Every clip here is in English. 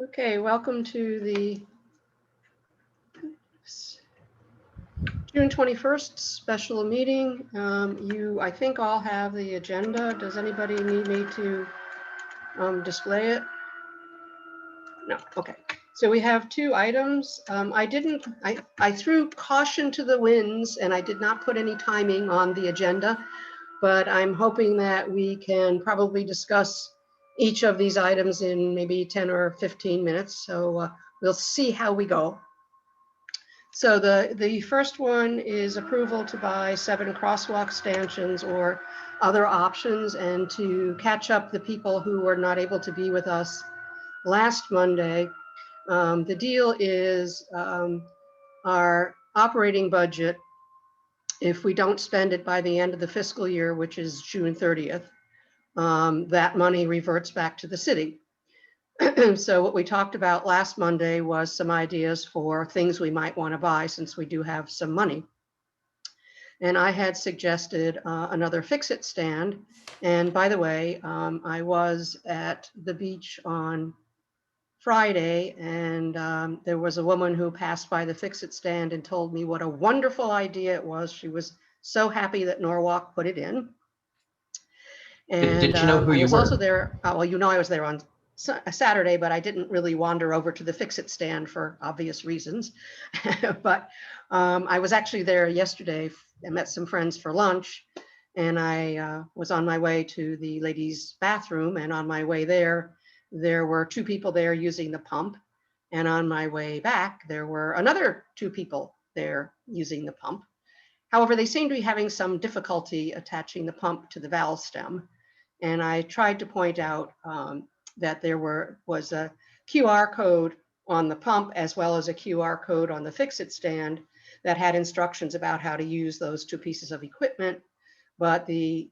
Okay, welcome to the June 21st special meeting. You, I think, all have the agenda. Does anybody need me to display it? No, okay. So we have two items. I threw caution to the winds and I did not put any timing on the agenda, but I'm hoping that we can probably discuss each of these items in maybe 10 or 15 minutes. So we'll see how we go. So the first one is approval to buy 7 crosswalk stanchions or other options and to catch up the people who were not able to be with us last Monday. The deal is our operating budget, if we don't spend it by the end of the fiscal year, which is June 30th, that money reverts back to the city. So what we talked about last Monday was some ideas for things we might want to buy since we do have some money. And I had suggested another fix-it stand. And by the way, I was at the beach on Friday, and there was a woman who passed by the fix-it stand and told me what a wonderful idea it was. She was so happy that Norwalk put it in. And did you know who I you was were? also there. Well, you know, I was there on a Saturday, but I didn't really wander over to the fix-it stand for obvious reasons. But I was actually there yesterday. I met some friends for lunch, and I was on my way to the ladies' bathroom. And on my way there were 2 people there using the pump. And on my way back, there were another 2 people there using the pump. However, they seemed to be having some difficulty attaching the pump to the valve stem. And I tried to point out that there was a QR code on the pump as well as a QR code on the fix-it stand that had instructions about how to use those 2 pieces of equipment. But the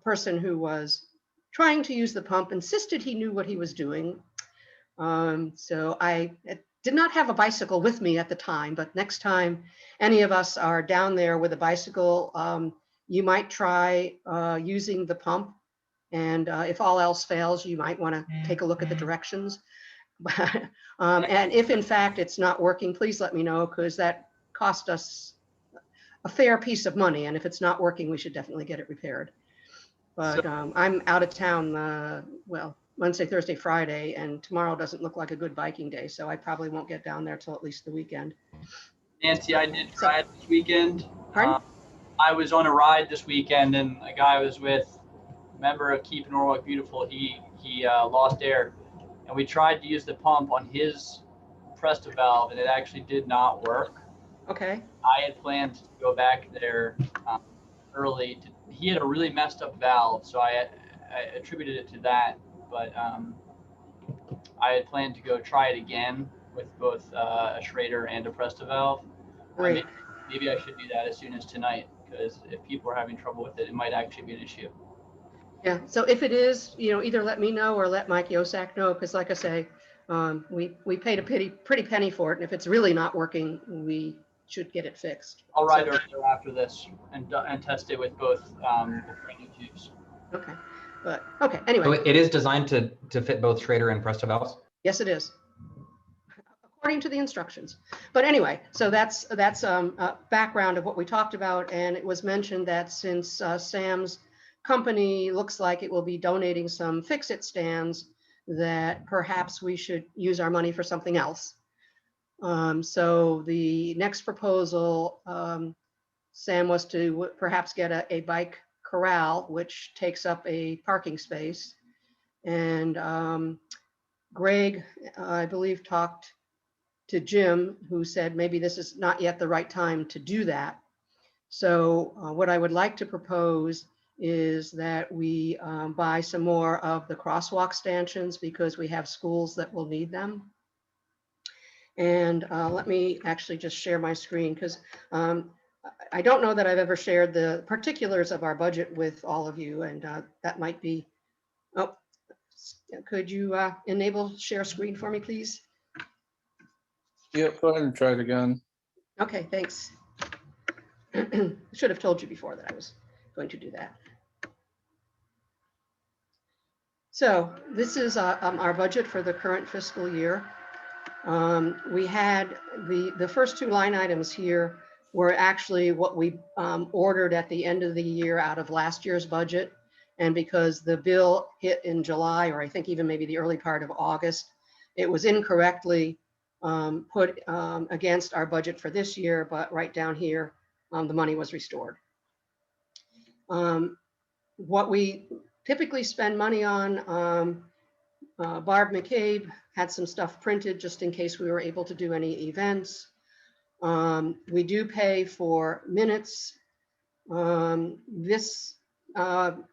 person who was trying to use the pump insisted he knew what he was doing. So I did not have a bicycle with me at the time, but next time any of us are down there with a bicycle, you might try using the pump. And if all else fails, you might want to take a look at the directions. And if in fact it's not working, please let me know, because that cost us a fair piece of money. And if it's not working, we should definitely get it repaired. But I'm out of town, well, Wednesday, Thursday, Friday, and tomorrow doesn't look like a good biking day. So I probably won't get down there till at least the weekend. Nancy, I did try it this weekend. Pardon? I was on a ride this weekend, and a guy I was with, a member of Keep Norwalk Beautiful, he lost air, and we tried to use the pump on his Presta valve, and it actually did not work. Okay. I had planned to go back there early. He had a really messed up valve, so I attributed it to that. But I had planned to go try it again with both a Schrader and a Presta valve. Great. Maybe I should do that as soon as tonight, because if people are having trouble with it, it might actually be an issue. Yeah. So if it is, either let me know or let Mike Yosak know, because like I say, we paid a pretty penny for it, and if it's really not working, we should get it fixed. I'll ride over there after this and test it with both tubes. Okay. But okay. Anyway. So it is designed to fit both Schrader and Presta valves? Yes, it is, according to the instructions. But anyway, so that's background of what we talked about, and it was mentioned that since Sam's company looks like it will be donating some fix-it stands, that perhaps we should use our money for something else. So the next proposal, Sam, was to perhaps get a bike corral, which takes up a parking space. And Greg, I believe, talked to Jim, who said maybe this is not yet the right time to do that. So what I would like to propose is that we buy some more of the crosswalk stanchions, because we have schools that will need them. And let me actually just share my screen, because I don't know that I've ever shared the particulars of our budget with all of you, and that might be, oh, could you enable share screen for me, please? Yep, go ahead and try it again. Okay, thanks. I should have told you before that I was going to do that. So this is our budget for the current fiscal year. We had the first two line items here were actually what we ordered at the end of the year out of last year's budget. And because the bill hit in July, or I think even maybe the early part of August, it was incorrectly put against our budget for this year, but right down here, the money was restored. What we typically spend money on, Barb McCabe had some stuff printed just in case we were able to do any events. We do pay for minutes. This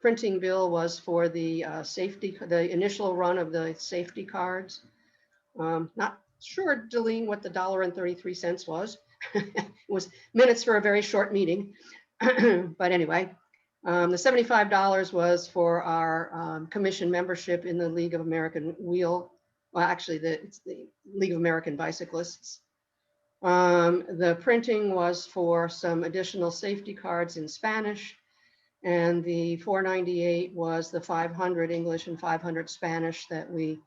printing bill was for the the initial run of the safety cards. Not sure, Delene, what the $1.33 was. It was minutes for a very short meeting. But anyway, the $75 was for our commission membership in the League of American Wheel. Well, actually, it's the League of American Bicyclists. The printing was for some additional safety cards in Spanish. And the $4.98 was the 500 English and 500 Spanish that we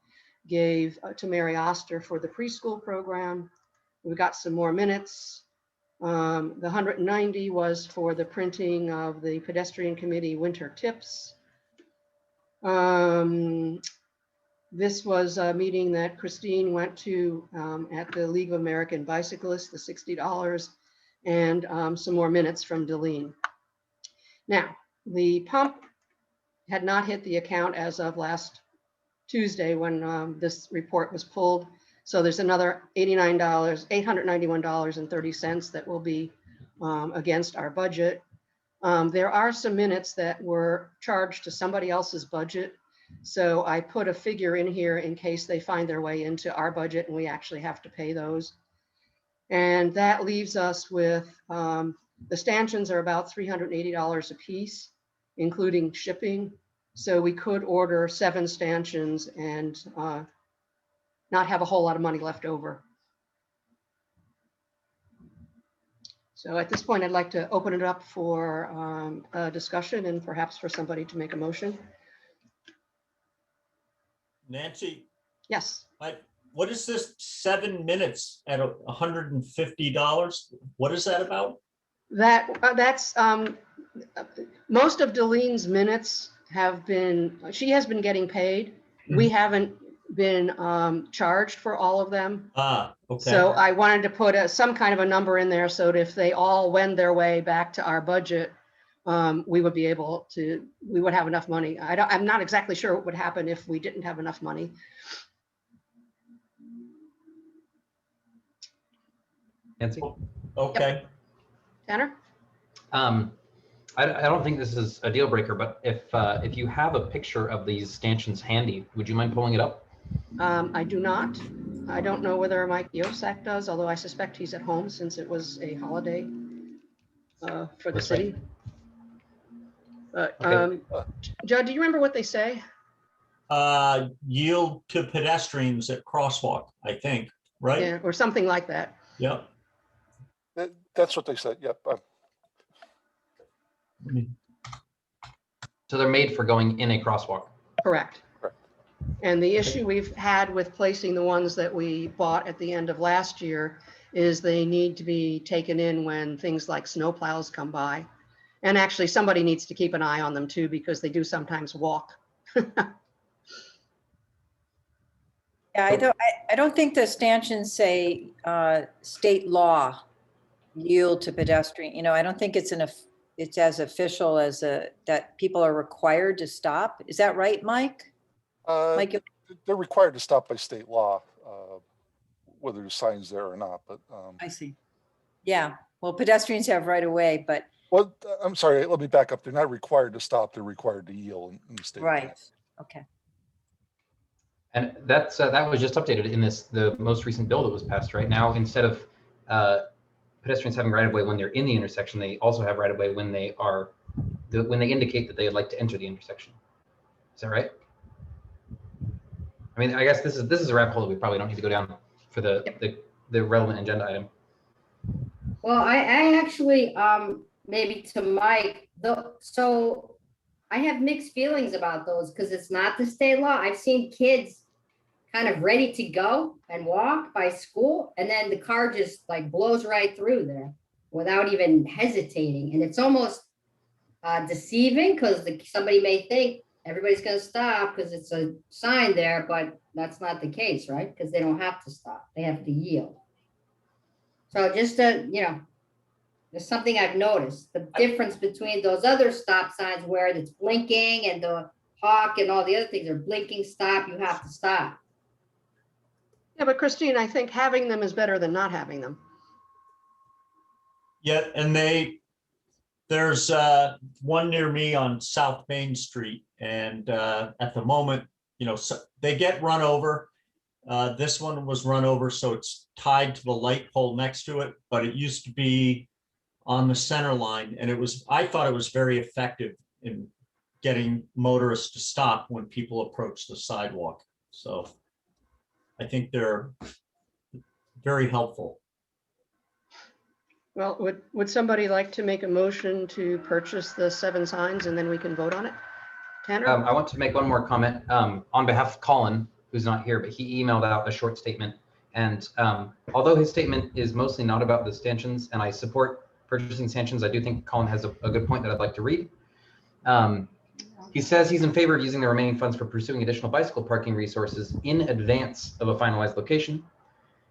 gave to Mary Oster for the preschool program. We got some more minutes. The $190 was for the printing of the pedestrian committee winter tips. This was a meeting that Christine went to at the League of American Bicyclists, the $60, and some more minutes from Delene. Now, the pump had not hit the account as of last Tuesday when this report was pulled. So there's another $891.30 that will be against our budget. There are some minutes that were charged to somebody else's budget. So I put a figure in here in case they find their way into our budget and we actually have to pay those. And that leaves us with, the stanchions are about $380 a piece, including shipping. So we could order 7 stanchions and not have a whole lot of money left over. So at this point, I'd like to open it up for a discussion and perhaps for somebody to make a motion. Nancy, Yes. what is this 7 minutes at $150? What is that about? That's most of Delene's minutes have been, she has been getting paid. We haven't been charged for all of them. Ah, okay. So I wanted to put some kind of a number in there so that if they all wend their way back to our budget, we would be able to, we would have enough money. I'm not exactly sure what would happen if we didn't have enough money. Nancy? Okay. Tanner? I don't think this is a deal breaker, but if you have a picture of these stanchions handy, would you mind pulling it up? I do not. I don't know whether Mike Yosak does, although I suspect he's at home since it was a holiday for the That's city. But Okay. Judd, do you remember what they say? Yield to pedestrians at crosswalk, I think, right? Yeah, or something like that. Yep. That's what they said. Yep. So they're made for going in a crosswalk. Correct. Correct. And the issue we've had with placing the ones that we bought at the end of last year is they need to be taken in when things like snowplows come by. And actually somebody needs to keep an eye on them too, because they do sometimes walk. Yeah, I don't think the stanchions say state law yield to pedestrian. You know, I don't think it's it's as official as that people are required to stop. Is that right, Mike? Mike, They're required to stop by state law, whether there's signs there or not. But I see. Yeah, well, pedestrians have right of way, but well, I'm sorry. Let me back up. They're not required to stop. They're required to yield in the state. right. Okay. And that was just updated in the most recent bill that was passed. Right now, instead of pedestrians having right of way when they're in the intersection, they also have right of way when they indicate that they would like to enter the intersection. Is that right? I mean, I guess this is a rabbit hole that we probably don't need to go down for the relevant agenda item. Well, I actually, maybe to Mike, so I have mixed feelings about those because it's not the state law. I've seen kids kind of ready to go and walk by school, and then the car just like blows right through there without even hesitating. And it's almost deceiving because somebody may think everybody's going to stop because it's a sign there, but that's not the case, right? Because they don't have to stop. They have to yield. So just there's something I've noticed, the difference between those other stop signs where it's blinking and the hawk and all the other things are blinking, stop, you have to stop. Yeah, but Christine, I think having them is better than not having them. Yeah, and there's one near me on South Main Street, and at the moment, so they get run over. This one was run over, so it's tied to the light pole next to it, but it used to be on the center line, and I thought it was very effective in getting motorists to stop when people approach the sidewalk. So I think they're very helpful. Well, would somebody like to make a motion to purchase the 7 signs and then we can vote on it? Tanner? I want to make one more comment on behalf of Colin, who's not here, but he emailed out a short statement. And although his statement is mostly not about the stanchions, and I support purchasing stanchions, I do think Colin has a good point that I'd like to read. He says he's in favor of using the remaining funds for pursuing additional bicycle parking resources in advance of a finalized location.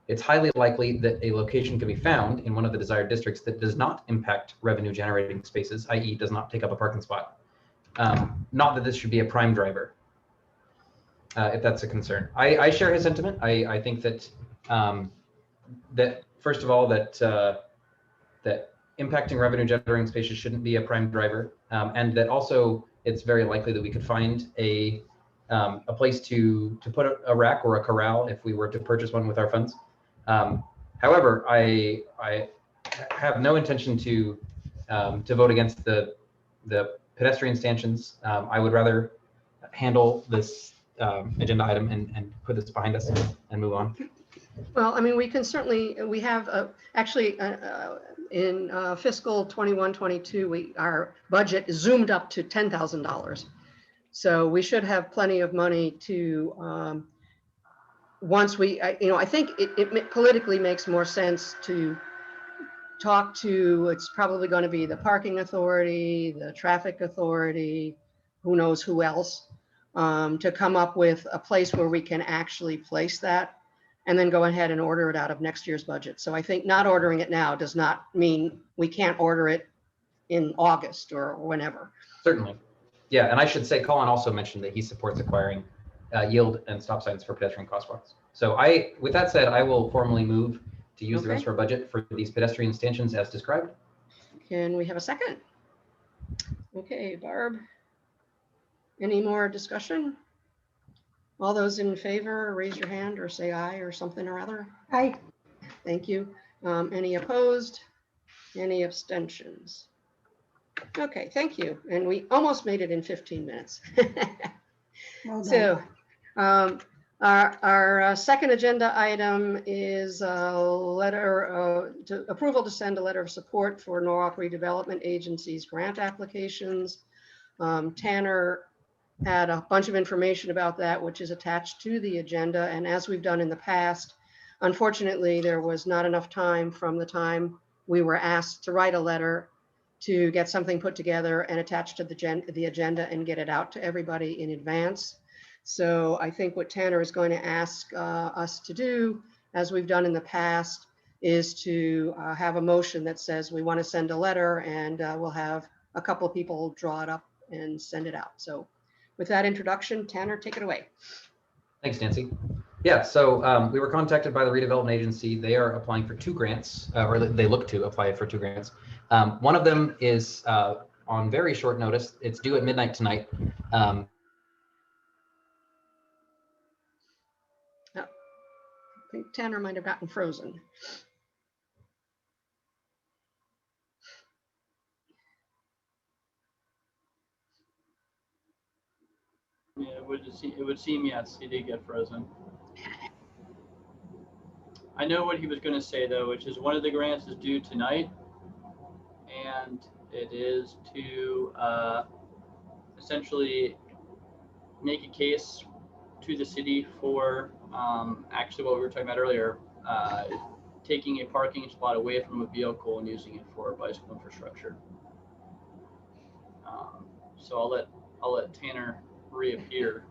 It's highly likely that a location can be found in one of the desired districts that does not impact revenue generating spaces, i.e. does not take up a parking spot. Not that this should be a prime driver, if that's a concern. I share his sentiment. I think that that first of all, that impacting revenue generating spaces shouldn't be a prime driver, and that also it's very likely that we could find a place to put a rack or a corral if we were to purchase one with our funds. However, I have no intention to vote against the pedestrian stanchions. I would rather handle this agenda item and put this behind us and move on. Well, I mean, we can certainly, we have actually in fiscal 21-22, our budget is zoomed up to $10,000. So we should have plenty of money to, once we, I think it politically makes more sense to talk to, it's probably going to be the parking authority, the traffic authority, who knows who else, to come up with a place where we can actually place that and then go ahead and order it out of next year's budget. So I think not ordering it now does not mean we can't order it in August or whenever. Certainly. Yeah, and I should say Colin also mentioned that he supports acquiring yield and stop signs for pedestrian crosswalks. So with that said, I will formally move to use the rest of our budget for these pedestrian stanchions as described. Can we have a second? Okay, Barb. Any more discussion? All those in favor, raise your hand or say aye or something or other. Aye. Thank you. Any opposed? Any abstentions? Okay, thank you. And we almost made it in 15 minutes. Well done. So our second agenda item is a letter approval to send a letter of support for Norwalk Redevelopment Agency's grant applications. Tanner had a bunch of information about that, which is attached to the agenda. And as we've done in the past, unfortunately, there was not enough time from the time we were asked to write a letter to get something put together and attached to the agenda and get it out to everybody in advance. So I think what Tanner is going to ask us to do, as we've done in the past, is to have a motion that says we want to send a letter, and we'll have a couple of people draw it up and send it out. So with that introduction, Tanner, take it away. Thanks, Nancy. Yeah, so we were contacted by the redevelopment agency. They are applying for 2 grants, or they look to apply for 2 grants. One of them is on very short notice. It's due at midnight tonight. I think Tanner might have gotten frozen. Yeah, it would seem yes, he did get frozen. I know what he was going to say though, which is one of the grants is due tonight, and it is to essentially make a case to the city for actually what we were talking about earlier, taking a parking spot away from a vehicle and using it for bicycle infrastructure. So I'll let Tanner reappear,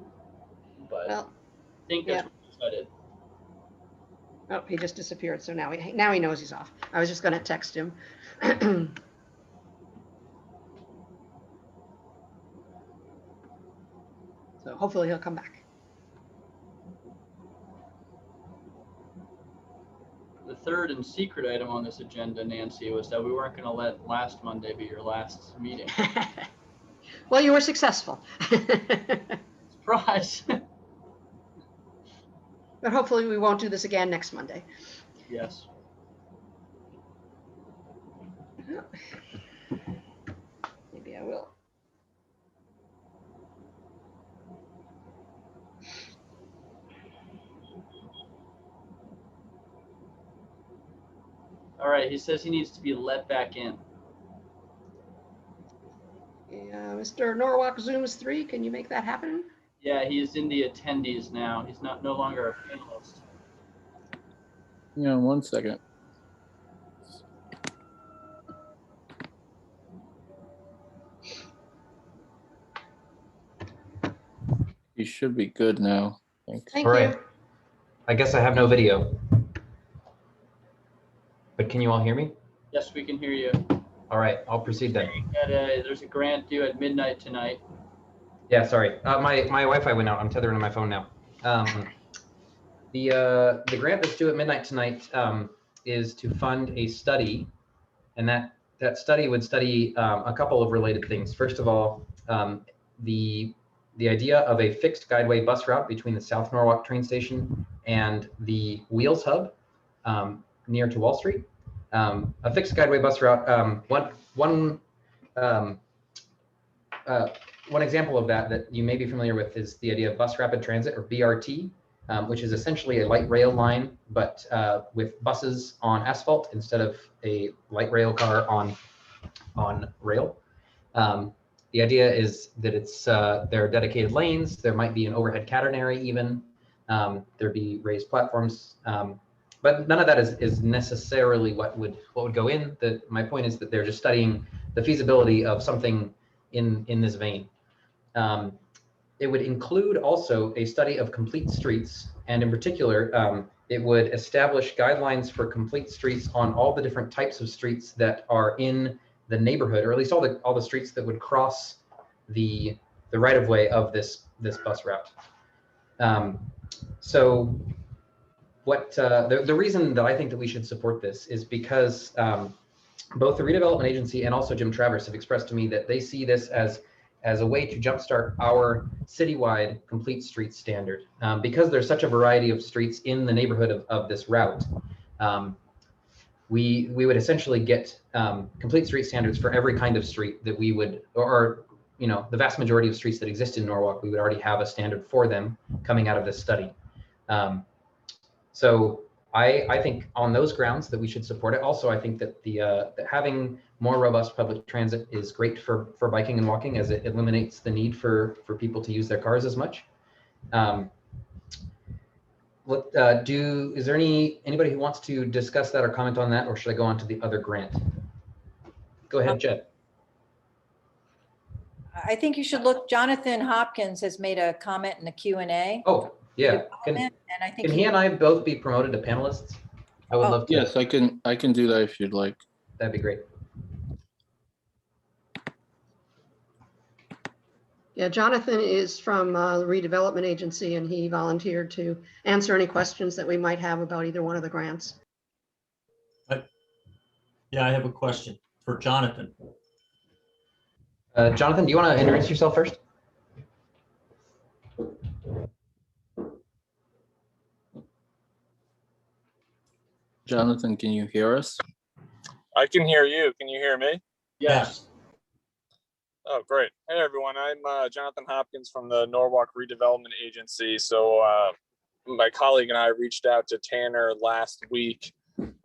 but Well, I think that's what he decided. oh, he just disappeared. So now he knows he's off. I was just going to text him. So hopefully he'll come back. The third and secret item on this agenda, Nancy, was that we weren't going to let last Monday be your last meeting. Well, you were successful. Surprise. But hopefully we won't do this again next Monday. Yes. Maybe I will. All right. He says he needs to be let back in. Yeah, Mr. Norwalk Zooms 3, can you make that happen? Yeah, he's in the attendees now. He's no longer a panelist. Yeah, 1 second. You should be good now. Thanks. Thank All you. right. I guess I have no video. But can you all hear me? Yes, we can hear you. All right, I'll proceed then. There's a grant due at midnight tonight. Yeah, sorry. My Wi-Fi went out. I'm tethering to my phone now. The grant that's due at midnight tonight is to fund a study, and that study would study a couple of related things. First of all, the idea of a fixed guideway bus route between the South Norwalk train station and the Wheels Hub near to Wall Street. A fixed guideway bus route. One example of that you may be familiar with is the idea of bus rapid transit, or BRT, which is essentially a light rail line, but with buses on asphalt instead of a light rail car on rail. The idea is that there are dedicated lanes. There might be an overhead catenary even. There'd be raised platforms. But none of that is necessarily what would go in. My point is that they're just studying the feasibility of something in this vein. It would include also a study of complete streets, and in particular, it would establish guidelines for complete streets on all the different types of streets that are in the neighborhood, or at least all the streets that would cross the right of way of this bus route. So what the reason that I think that we should support this is because both the redevelopment agency and also Jim Travers have expressed to me that they see this as a way to jumpstart our citywide complete street standard. Because there's such a variety of streets in the neighborhood of this route, we would essentially get complete street standards for every kind of street that we would, or the vast majority of streets that exist in Norwalk, we would already have a standard for them coming out of this study. So I think on those grounds that we should support it. Also, I think that that having more robust public transit is great for biking and walking, as it eliminates the need for people to use their cars as much. Is there anybody who wants to discuss that or comment on that, or should I go on to the other grant? Go ahead, Jed. I think you should look, Jonathan Hopkins has made a comment in the Q&A. Oh, yeah. And I think Can he and I both be promoted to panelists? I would love to. Yes, I can do that if you'd like. That'd be great. Yeah, Jonathan is from the redevelopment agency, and he volunteered to answer any questions that we might have about either one of the grants. Yeah, I have a question for Jonathan. Jonathan, do you want to introduce yourself first? Jonathan, can you hear us? I can hear you. Can you hear me? Yes. Oh, great. Hey, everyone. I'm Jonathan Hopkins from the Norwalk Redevelopment Agency. So my colleague and I reached out to Tanner last week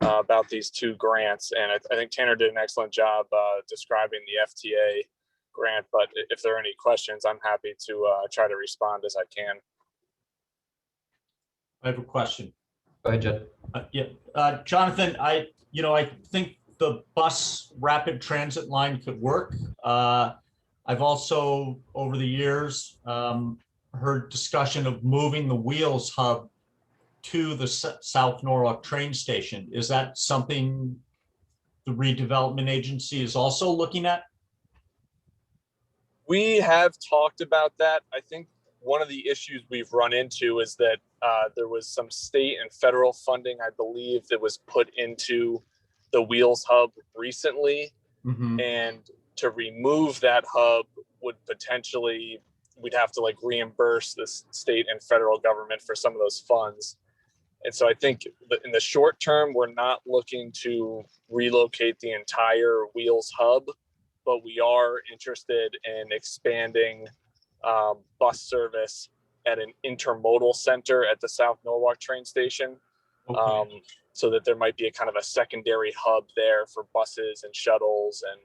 about these two grants. And I think Tanner did an excellent job describing the FTA grant, but if there are any questions, I'm happy to try to respond as I can. I have a question. Go ahead, Jed. Jonathan, I think the bus rapid transit line could work. I've also, over the years, heard discussion of moving the Wheels Hub to the South Norwalk train station. Is that something the redevelopment agency is also looking at? We have talked about that. I think one of the issues we've run into is that there was some state and federal funding, I believe, that was put into the Wheels Hub recently. Mm-hmm. And to remove that hub would potentially, we'd have to like reimburse the state and federal government for some of those funds. And so I think that in the short term, we're not looking to relocate the entire Wheels Hub, but we are interested in expanding bus service at an intermodal center at the South Norwalk train station. Okay. So that there might be a kind of a secondary hub there for buses and shuttles and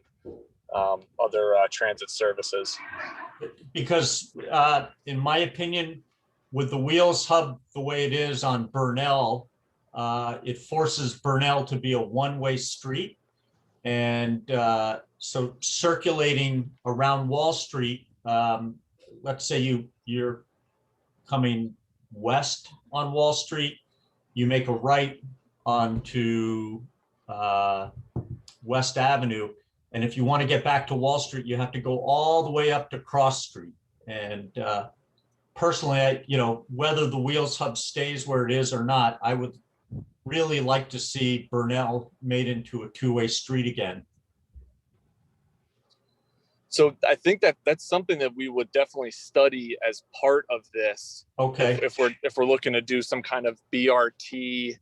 other transit services. Because in my opinion, with the Wheels Hub the way it is on Burnell, it forces Burnell to be a one-way street. And so circulating around Wall Street, let's say you're coming west on Wall Street, you make a right onto West Avenue. And if you want to get back to Wall Street, you have to go all the way up to Cross Street. And personally, whether the Wheels Hub stays where it is or not, I would really like to see Burnell made into a two-way street again. So I think that's something that we would definitely study as part of this. Okay. If we're looking to do some kind of BRT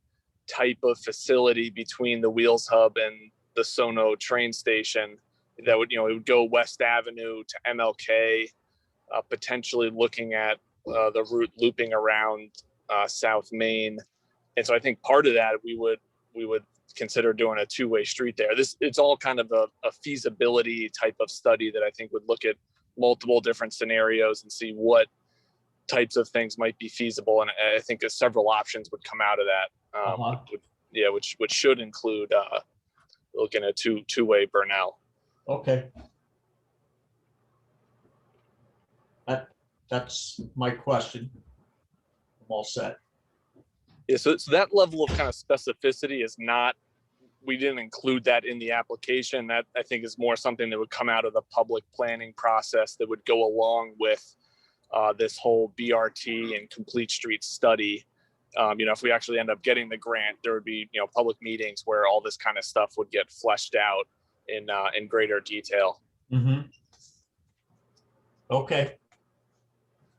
type of facility between the Wheels Hub and the Sono train station, that would, it would go West Avenue to MLK, potentially looking at the route looping around South Main. And so I think part of that we would consider doing a two-way street there. It's all kind of a feasibility type of study that I think would look at multiple different scenarios and see what types of things might be feasible. And I think several options would come out of that. Which should include looking at two-way Burnell. Okay. That's my question. I'm all set. Yeah, so that level of kind of specificity is not, we didn't include that in the application. That I think is more something that would come out of the public planning process that would go along with this whole BRT and complete street study. If we actually end up getting the grant, there would be, public meetings where all this kind of stuff would get fleshed out in greater detail. Mm-hmm. Okay.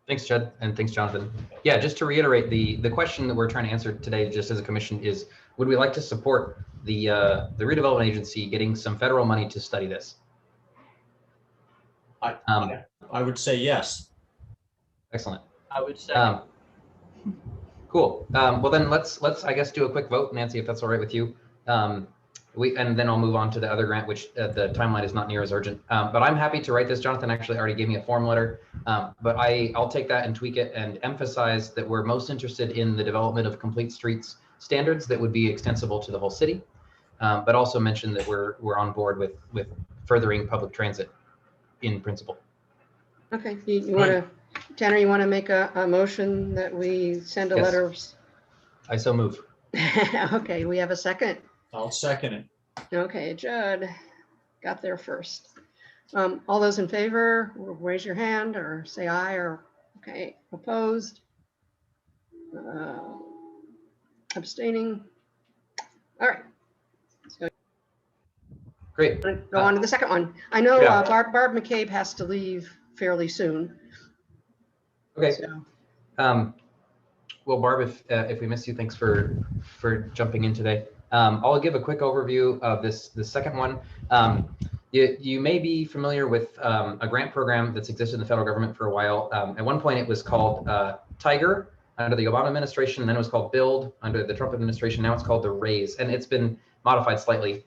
Thanks, Jed, and thanks, Jonathan. Yeah, just to reiterate, the question that we're trying to answer today, just as a commission, is would we like to support the redevelopment agency getting some federal money to study this? I would say yes. Excellent. I would say. Cool. Well, then let's I guess do a quick vote, Nancy, if that's all right with you. And then I'll move on to the other grant, which the timeline is not near as urgent. But I'm happy to write this. Jonathan actually already gave me a form letter, but I'll take that and tweak it and emphasize that we're most interested in the development of complete streets standards that would be extensible to the whole city, but also mention that we're on board with furthering public transit in principle. Okay, you want to, Tanner, you want to make a motion that we send a Yes. letter? I so move. Okay, we have a second. I'll second it. Okay, Judd got there first. All those in favor, raise your hand or say aye, or, okay, opposed? Abstaining? All right. Great. Go on to the second one. I know Yeah. Barb McCabe has to leave fairly soon. Okay. So, Well, Barb, if we miss you, thanks for jumping in today. I'll give a quick overview of the second one. You may be familiar with a grant program that's existed in the federal government for a while. At one point, it was called Tiger under the Obama administration, and then it was called Build under the Trump administration. Now it's called the RAISE, and it's been modified slightly.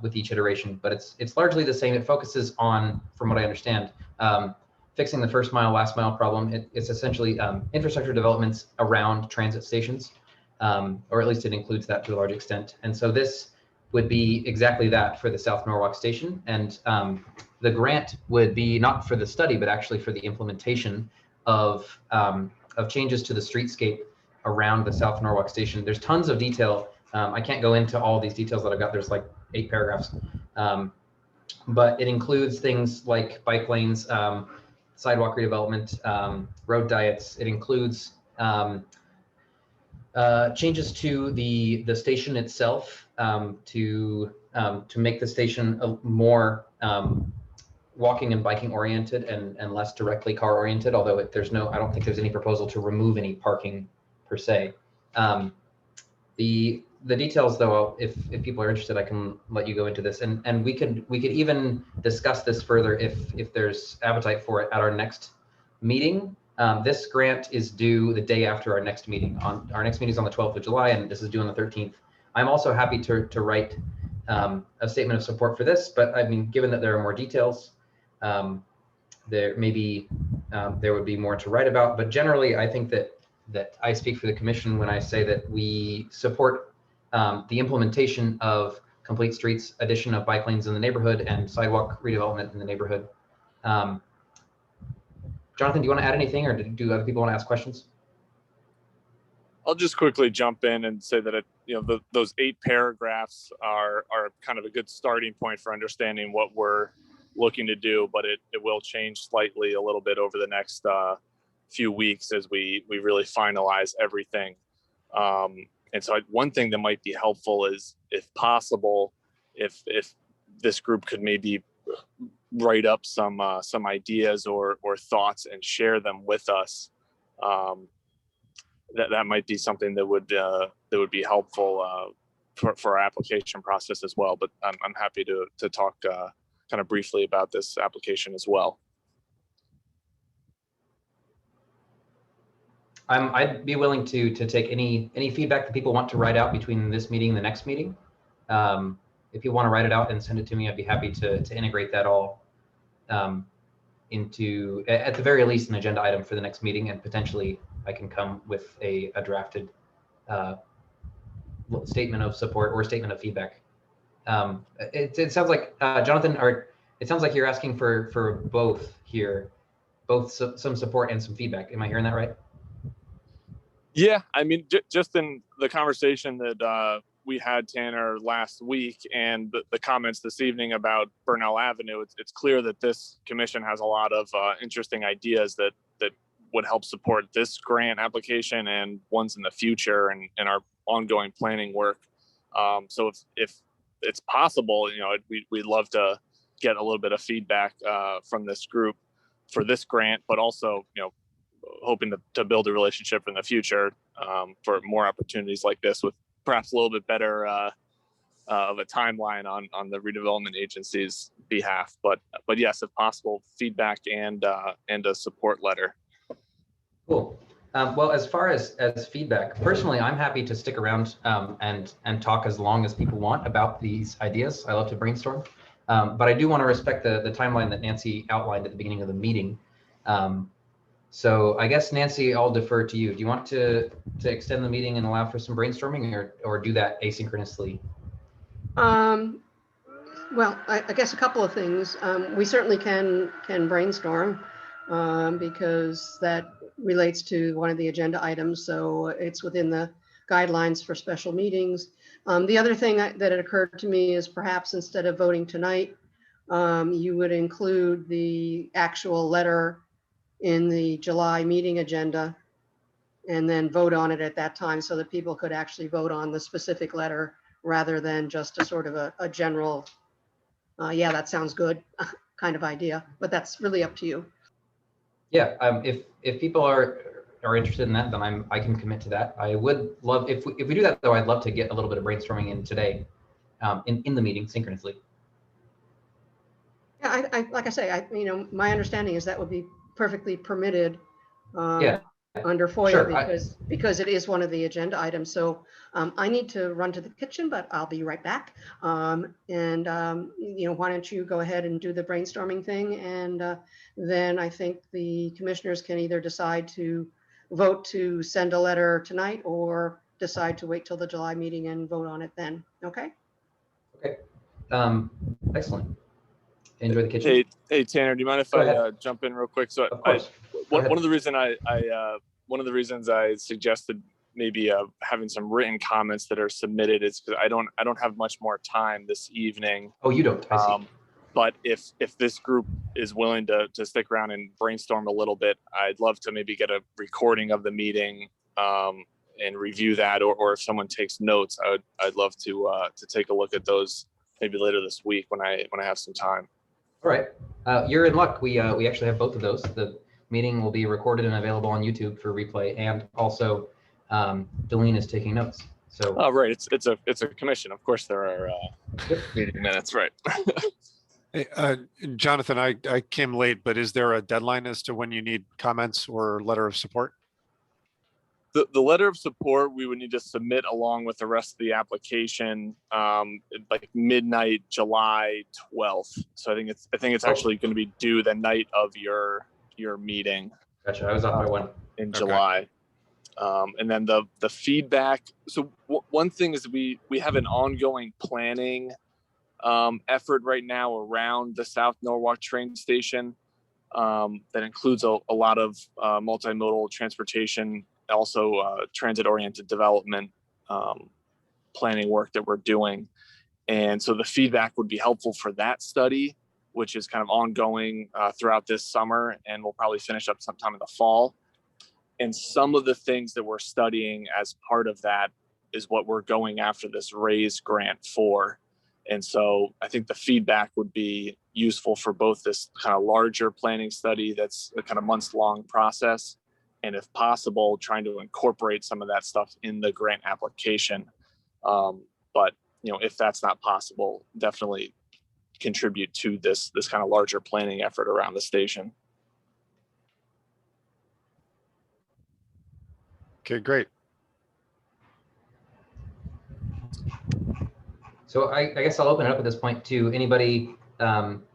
with each iteration, but it's largely the same. It focuses on, from what I understand, fixing the first mile, last mile problem. It's essentially infrastructure developments around transit stations, or at least it includes that to a large extent. And so this would be exactly that for the South Norwalk station. And the grant would be not for the study, but actually for the implementation of changes to the streetscape around the South Norwalk station. There's tons of detail. I can't go into all these details that I've got. There's like 8 paragraphs, but it includes things like bike lanes, sidewalk redevelopment, road diets. It includes changes to the station itself, to make the station a more walking and biking oriented and less directly car oriented. Although I don't think there's any proposal to remove any parking per se. The details, though, if people are interested, I can let you go into this, and we could even discuss this further if there's appetite for it at our next meeting. This grant is due the day after our next meeting. Our next meeting is on the 12th of July, and this is due on the 13th. I'm also happy to write a statement of support for this, but I mean, given that there are more details, there would be more to write about. But generally, I think that I speak for the commission when I say that we support the implementation of complete streets, addition of bike lanes in the neighborhood, and sidewalk redevelopment in the neighborhood. Jonathan, do you want to add anything, or do other people want to ask questions? I'll just quickly jump in and say that those 8 paragraphs are kind of a good starting point for understanding what we're looking to do, but it will change slightly a little bit over the next few weeks as we really finalize everything. And so one thing that might be helpful is, if possible, if this group could maybe write up some ideas or thoughts and share them with us. That might be something that would be helpful for our application process as well. But I'm happy to talk kind of briefly about this application as well. I'd be willing to take any feedback that people want to write out between this meeting and the next meeting. If you want to write it out and send it to me, I'd be happy to integrate that all into, at the very least, an agenda item for the next meeting, and potentially I can come with a drafted statement of support or statement of feedback. It sounds like Jonathan, it sounds like you're asking for both here, both some support and some feedback. Am I hearing that right? Yeah, I mean, just in the conversation that we had, Tanner, last week, and the comments this evening about Burnell Avenue, it's clear that this commission has a lot of interesting ideas that would help support this grant application and ones in the future and our ongoing planning work. So if it's possible, we'd love to get a little bit of feedback from this group for this grant, but also, hoping to build a relationship in the future for more opportunities like this, with perhaps a little bit better of a timeline on the redevelopment agency's behalf. But yes, if possible, feedback and a support letter. Cool. Well, as far as feedback, personally, I'm happy to stick around and talk as long as people want about these ideas. I love to brainstorm, but I do want to respect the timeline that Nancy outlined at the beginning of the meeting. So I guess, Nancy, I'll defer to you. Do you want to extend the meeting and allow for some brainstorming, or do that asynchronously? Well, I guess a couple of things. We certainly can brainstorm because that relates to one of the agenda items. So it's within the guidelines for special meetings. The other thing that it occurred to me is perhaps instead of voting tonight, you would include the actual letter in the July meeting agenda and then vote on it at that time, so that people could actually vote on the specific letter rather than just a sort of a general, yeah, that sounds good kind of idea, but that's really up to you. Yeah, if people are interested in that, then I can commit to that. I would love, if we do that though, I'd love to get a little bit of brainstorming in today, in the meeting synchronously. Yeah, like I say, my understanding is that would be perfectly permitted. Yeah, under FOIA Sure, I- because it is one of the agenda items. So I need to run to the kitchen, but I'll be right back. Why don't you go ahead and do the brainstorming thing? And then I think the commissioners can either decide to vote to send a letter tonight or decide to wait till the July meeting and vote on it then. Okay? Excellent. Enjoy the kitchen. Hey Tanner, do you mind if Go I ahead. jump in real quick? So Of course. Go ahead. one of the reasons I suggested maybe having some written comments that are submitted is because I don't have much more time this evening. Oh, you don't. I see. But if this group is willing to stick around and brainstorm a little bit, I'd love to maybe get a recording of the meeting and review that, or if someone takes notes, I'd love to take a look at those maybe later this week when I have some time. All right. You're in luck. We actually have both of those. The meeting will be recorded and available on YouTube for replay, and also Delene is taking notes. So. Oh, right. It's a commission. Of course, there are meeting minutes, right? Hey, Jonathan, I came late, but is there a deadline as to when you need comments or letter of support? The letter of support we would need to submit along with the rest of the application like midnight July 12th. So I think it's actually going to be due the night of your meeting. Gotcha. I was off by one. In Okay. July. And then the feedback. So one thing is we have an ongoing planning effort right now around the South Norwalk train station that includes a lot of multimodal transportation, also transit-oriented development planning work that we're doing. And so the feedback would be helpful for that study, which is kind of ongoing throughout this summer, and we'll probably finish up sometime in the fall. And some of the things that we're studying as part of that is what we're going after this RAISE grant for. And so I think the feedback would be useful for both this kind of larger planning study that's a kind of months-long process, and if possible, trying to incorporate some of that stuff in the grant application. But if that's not possible, definitely contribute to this kind of larger planning effort around the station. Okay, great. So I guess I'll open it up at this point to anybody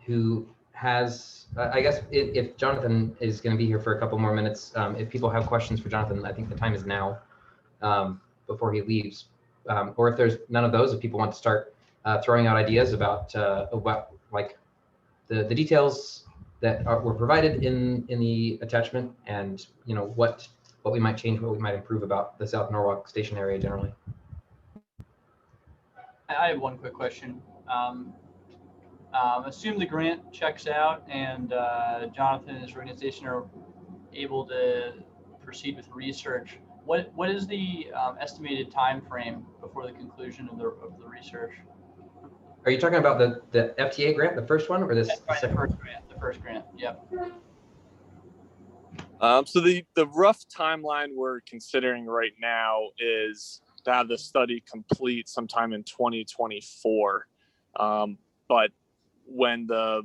who has, I guess if Jonathan is going to be here for a couple more minutes, if people have questions for Jonathan, I think the time is now before he leaves. Or if there's none of those, if people want to start throwing out ideas about like the details that were provided in the attachment, and what we might change, what we might improve about the South Norwalk station area generally. I have one quick question. Assume the grant checks out and Jonathan and his organization are able to proceed with research. What is the estimated time frame before the conclusion of the research? Are you talking about the FTA grant, the first one, or this? That's right, the first grant. The first grant. Yep. So the rough timeline we're considering right now is to have the study complete sometime in 2024. But when the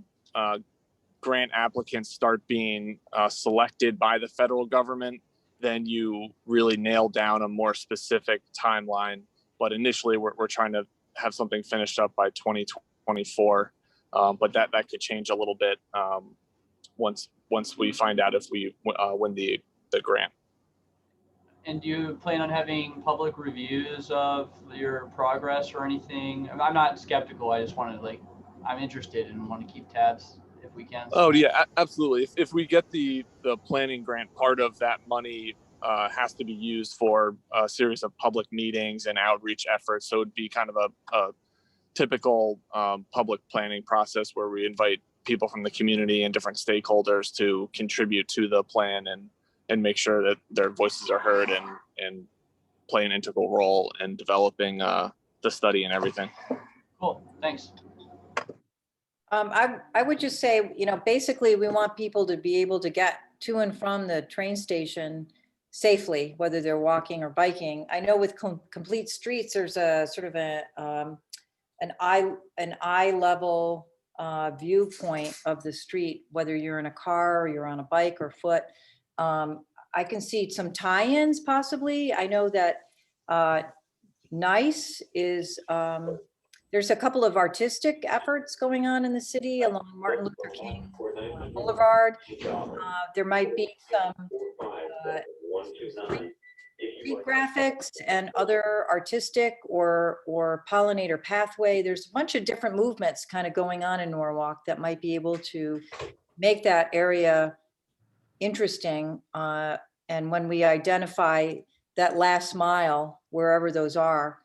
grant applicants start being selected by the federal government, then you really nail down a more specific timeline. But initially, we're trying to have something finished up by 2024. But that could change a little bit once we find out if we win the grant. And do you plan on having public reviews of your progress or anything? I'm not skeptical. I just want to I'm interested and want to keep tabs if we can. Oh yeah, absolutely. If we get the planning grant, part of that money has to be used for a series of public meetings and outreach efforts. So it'd be kind of a typical public planning process where we invite people from the community and different stakeholders to contribute to the plan and make sure that their voices are heard and play an integral role in developing the study and everything. Cool, thanks. I would just say, basically we want people to be able to get to and from the train station safely, whether they're walking or biking. I know with complete streets, there's a sort of an eye level viewpoint of the street, whether you're in a car or you're on a bike or foot. I can see some tie-ins possibly. I know that NICE is, there's a couple of artistic efforts going on in the city along Martin Luther King Boulevard. There might be some street graphics and other artistic or pollinator pathway. There's a bunch of different movements kind of going on in Norwalk that might be able to make that area interesting. And when we identify that last mile, wherever those are,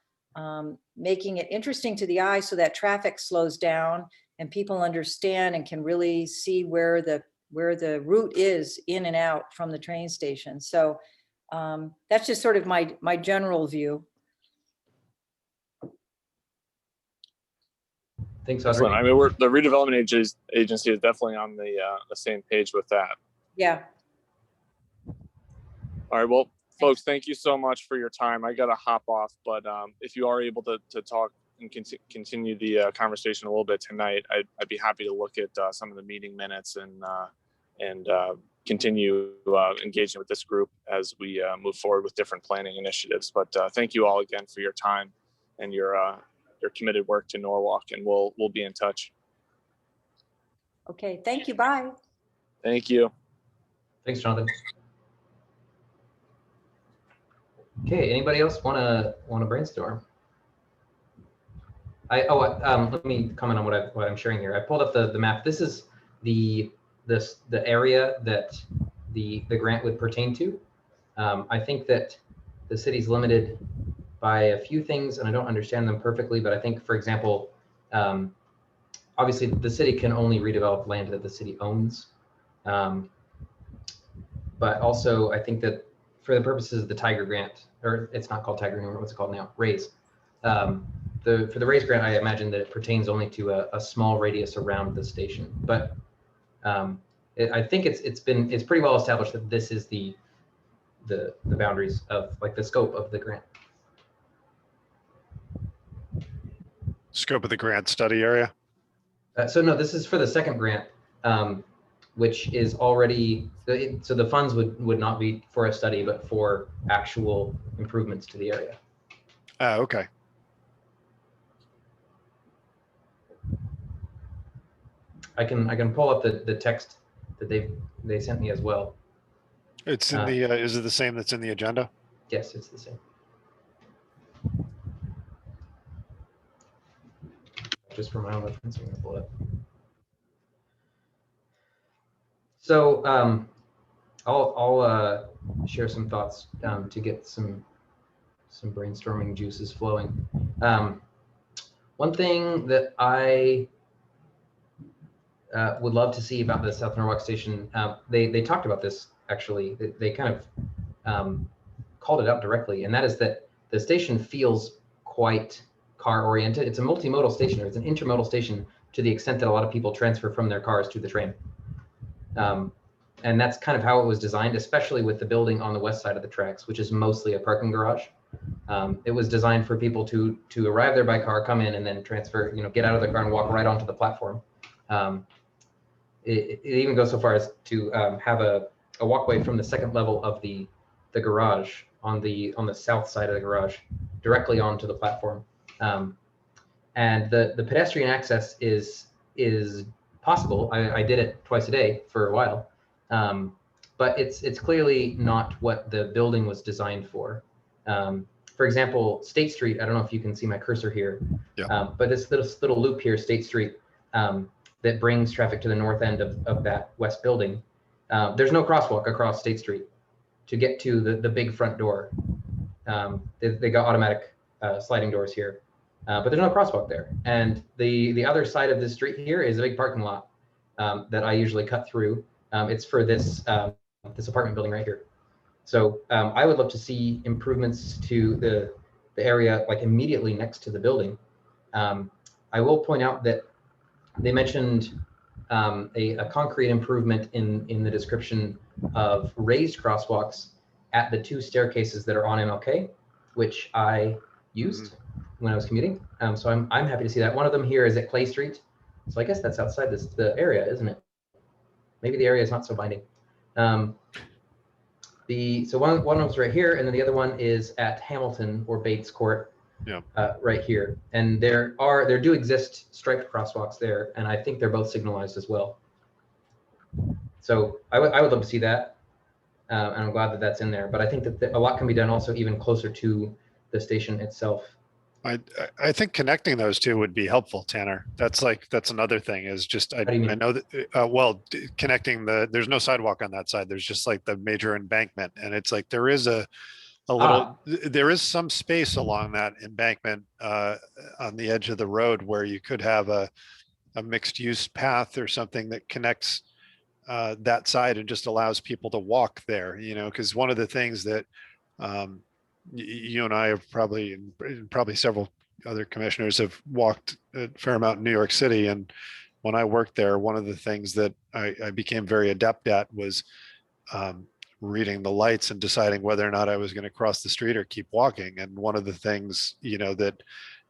making it interesting to the eye so that traffic slows down and people understand and can really see where the route is in and out from the train station. So that's just sort of my general view. Thanks, Excellent. Audrey. I mean, the redevelopment agency is definitely on the same page with that. Yeah. All right, well, folks, thank you so much for your time. I got to hop off, but if you are able to talk and continue the conversation a little bit tonight, I'd be happy to look at some of the meeting minutes and continue engaging with this group as we move forward with different planning initiatives. But thank you all again for your time and your committed work to Norwalk, and we'll be in touch. Okay, thank you. Bye. Thank you. Thanks, Jonathan. Okay, anybody else want to brainstorm? Let me comment on what I'm sharing here. I pulled up the map. This is the area that the grant would pertain to. I think that the city's limited by a few things, and I don't understand them perfectly, but I think, for example, obviously the city can only redevelop land that the city owns. But also I think that for the purposes of the Tiger grant, or it's not called Tiger anymore, what's it called now? RAISE. For the RAISE grant, I imagine that it pertains only to a small radius around the station. But I think it's pretty well established that this is the boundaries of, like, the scope of the grant. Scope of the grant study area. So no, this is for the second grant, which is already, so the funds would not be for a study, but for actual improvements to the area. Okay. I can pull up the text that they sent me as well. It's in the, is it the same that's in the agenda? Yes, it's the same. Just for my own reference, I'm gonna pull it up. So I'll share some thoughts to get some brainstorming juices flowing. One thing that I would love to see about the South Norwalk station, they talked about this actually. They kind of called it out directly, and that is that the station feels quite car oriented. It's a multimodal station, or it's an intermodal station to the extent that a lot of people transfer from their cars to the train. And that's kind of how it was designed, especially with the building on the west side of the tracks, which is mostly a parking garage. It was designed for people to arrive there by car, come in, and then transfer, get out of the car and walk right onto the platform. It even goes so far as to have a walkway from the second level of the garage on the south side of the garage directly onto the platform. And the pedestrian access is possible. I did it twice a day for a while, but it's clearly not what the building was designed for. For example, State Street, I don't know if you can see my cursor here, yeah. But this little loop here, State Street, that brings traffic to the north end of that west building. There's no crosswalk across State Street to get to the big front door. They got automatic sliding doors here. But there's no crosswalk there. And the other side of the street here is a big parking lot that I usually cut through. It's for this apartment building right here. So I would love to see improvements to the area, like immediately next to the building. I will point out that they mentioned a concrete improvement in the description of raised crosswalks at the two staircases that are on MLK, which I used when I was commuting. So I'm happy to see that. One of them here is at Clay Street. So I guess that's outside the area, isn't it? Maybe the area is not so binding. So one was right here, and then the other one is at Hamilton or Bates Court. Yeah. Right here, and there do exist striped crosswalks there, and I think they're both signalized as well. So I would love to see that, and I'm glad that that's in there. But I think that a lot can be done also even closer to the station itself. I think connecting those two would be helpful, Tanner. That's another thing is just, I do you mean? know that, connecting there's no sidewalk on that side. There's just like the major embankment. And it's like, there is a little, there is some space along that embankment on the edge of the road where you could have a mixed use path or something that connects that side and just allows people to walk there, because one of the things that, you and I have probably several other commissioners have walked a fair amount in New York City. And when I worked there, one of the things that I became very adept at was reading the lights and deciding whether or not I was going to cross the street or keep walking. And one of the things, that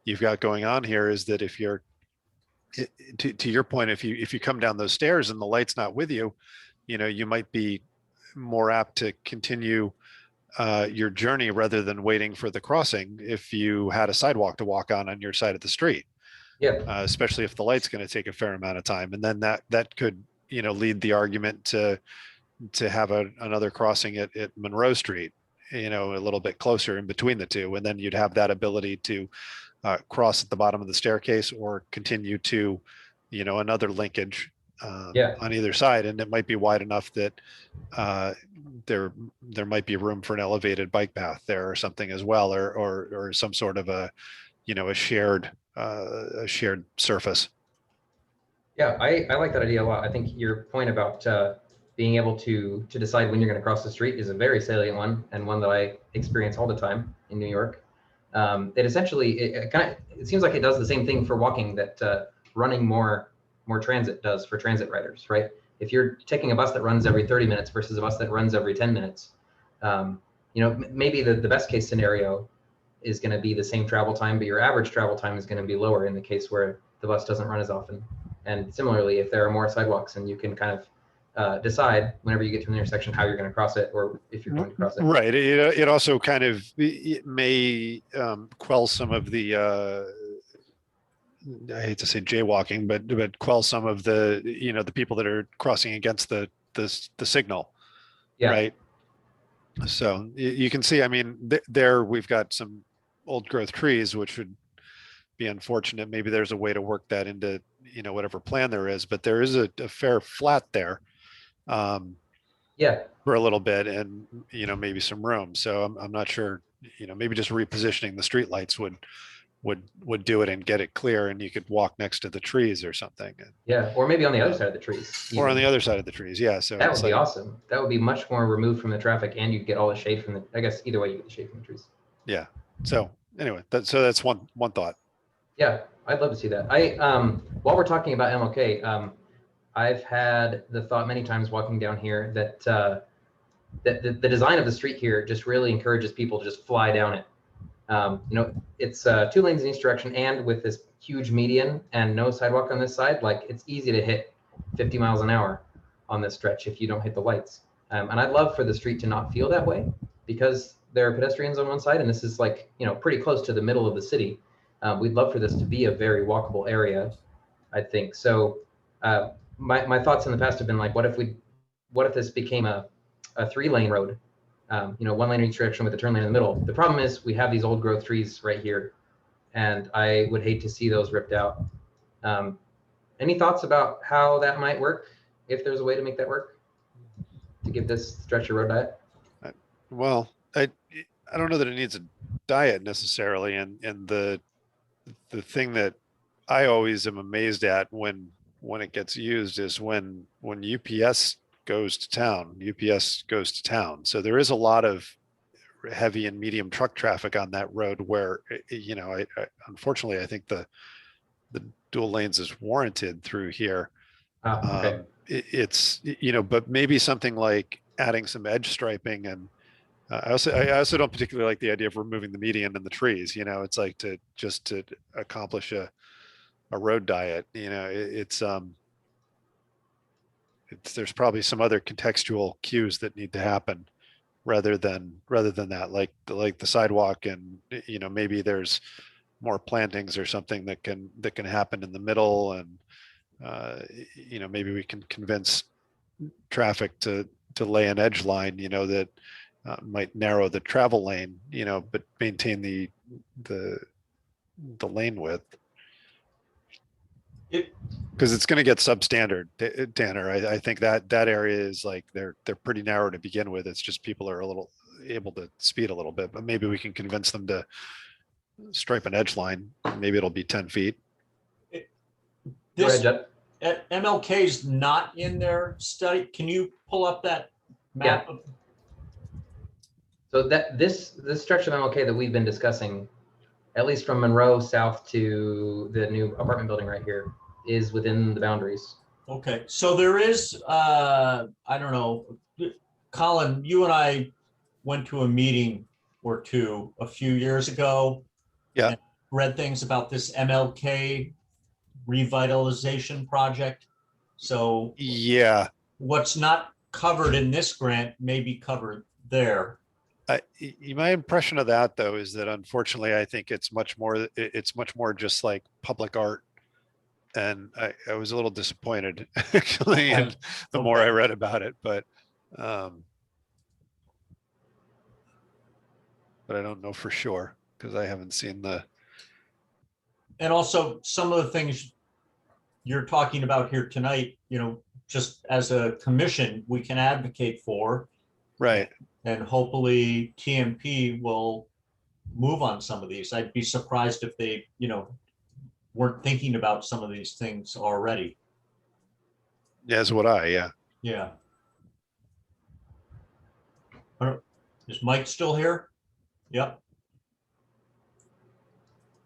you've got going on here is that if you're, to your point, if you come down those stairs and the light's not with you, you might be more apt to continue your journey rather than waiting for the crossing if you had a sidewalk to walk on your side of the street. Yeah. Especially if the light's going to take a fair amount of time, and then that could lead the argument to have another crossing at Monroe Street, a little bit closer in between the two, and then you'd have that ability to cross at the bottom of the staircase or continue to another linkage on either side, and it might be wide enough that there might be room for an elevated bike path there or something as well, or some sort of a shared surface. Yeah, I like that idea a lot. I think your point about being able to decide when you're going to cross the street is a very salient one, and one that I experience all the time in New York. It essentially it seems like it does the same thing for walking that running more transit does for transit riders, right? If you're taking a bus that runs every 30 minutes versus a bus that runs every 10 minutes, maybe the best case scenario is going to be the same travel time, but your average travel time is going to be lower in the case where the bus doesn't run as often. And similarly, if there are more sidewalks and you can kind of decide whenever you get to an intersection how you're going to cross it, or if you're going to cross it. Right. It also kind of it may quell some of the I hate to say jaywalking, but quell some of the the people that are crossing against the signal. Yeah. Right. So you can see, I mean, there we've got some old growth trees, which would be unfortunate. Maybe there's a way to work that into whatever plan there is, but there is a fair flat there. For a little bit, and maybe some room. So I'm not sure. Maybe just repositioning the streetlights would do it and get it clear, and you could walk next to the trees or something. Yeah, or maybe on the other side of the trees. Or on the other side of the trees, yeah. So that would be awesome. That would be much more removed from the traffic, and you'd get all the shade from the. I guess either way, you get the shade from the trees. Yeah. So anyway, that's one thought. Yeah, I'd love to see that. While we're talking about MLK, I've had the thought many times walking down here that that the design of the street here just really encourages people to just fly down it. It's 2 lanes in each direction, and with this huge median and no sidewalk on this side, like it's easy to hit 50 miles an hour on this stretch if you don't hit the lights. And I'd love for the street to not feel that way, because there are pedestrians on one side, and this is like, pretty close to the middle of the city. We'd love for this to be a very walkable area, I think. So my thoughts in the past have been like, what if this became a 3-lane road? 1 lane in each direction with a turn lane in the middle. The problem is we have these old growth trees right here, and I would hate to see those ripped out. Any thoughts about how that might work, if there's a way to make that work, to give this stretch a road diet? Well, I don't know that it needs a diet necessarily, and the thing that I always am amazed at when it gets used is when UPS goes to town. So there is a lot of heavy and medium truck traffic on that road where, I unfortunately, I think the dual lanes is warranted through here. Okay. It's, but maybe something like adding some edge striping. And I also don't particularly like the idea of removing the median and the trees. It's like to accomplish a road diet. There's probably some other contextual cues that need to happen rather than that, like the sidewalk, and maybe there's more plantings or something that can happen in the middle, and maybe we can convince traffic to lay an edge line, that might narrow the travel lane, but maintain the lane width. Because it's going to get substandard, Tanner. I think that area is like they're pretty narrow to begin with. It's just people are a little able to speed a little bit, but maybe we can convince them to stripe an edge line. Maybe it'll be 10 feet. Go ahead, Jed. MLK's not in their study. Can you pull up that map? Yeah. So that this stretch of MLK that we've been discussing, at least from Monroe south to the new apartment building right here, is within the boundaries. Okay, so there is, I don't know, Colin, you and I went to a meeting or two a few years ago. Yeah. And read things about this MLK revitalization project. So yeah, what's not covered in this grant may be covered there. My impression of that, though, is that unfortunately, I think it's much more just like public art. And I was a little disappointed actually, and the more I read about it, but I don't know for sure because I haven't seen the. And also some of the things you're talking about here tonight, just as a commission, we can advocate for. Right. And hopefully TMP will move on some of these. I'd be surprised if they, weren't thinking about some of these things already. As would I, yeah. Yeah. Is Mike still here? Yep.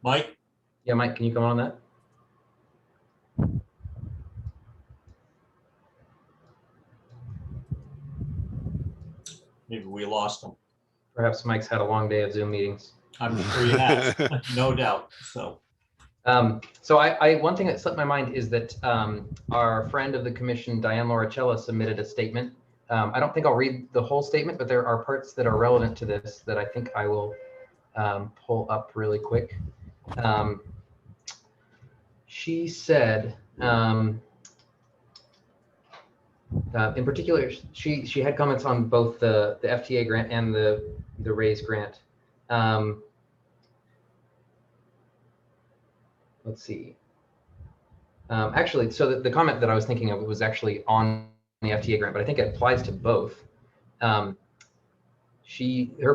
Mike? Yeah, Mike, can you come on that? Maybe we lost him. Perhaps Mike's had a long day of Zoom meetings. I'm sure he has, no doubt. So one thing that slipped my mind is that our friend of the commission, Diane Lauricella, submitted a statement. I don't think I'll read the whole statement, but there are parts that are relevant to this that I think I will pull up really quick. She said, in particular, she had comments on both the FTA grant and the RAISE grant. Let's see. Actually, so the comment that I was thinking of was actually on the FTA grant, but I think it applies to both. Her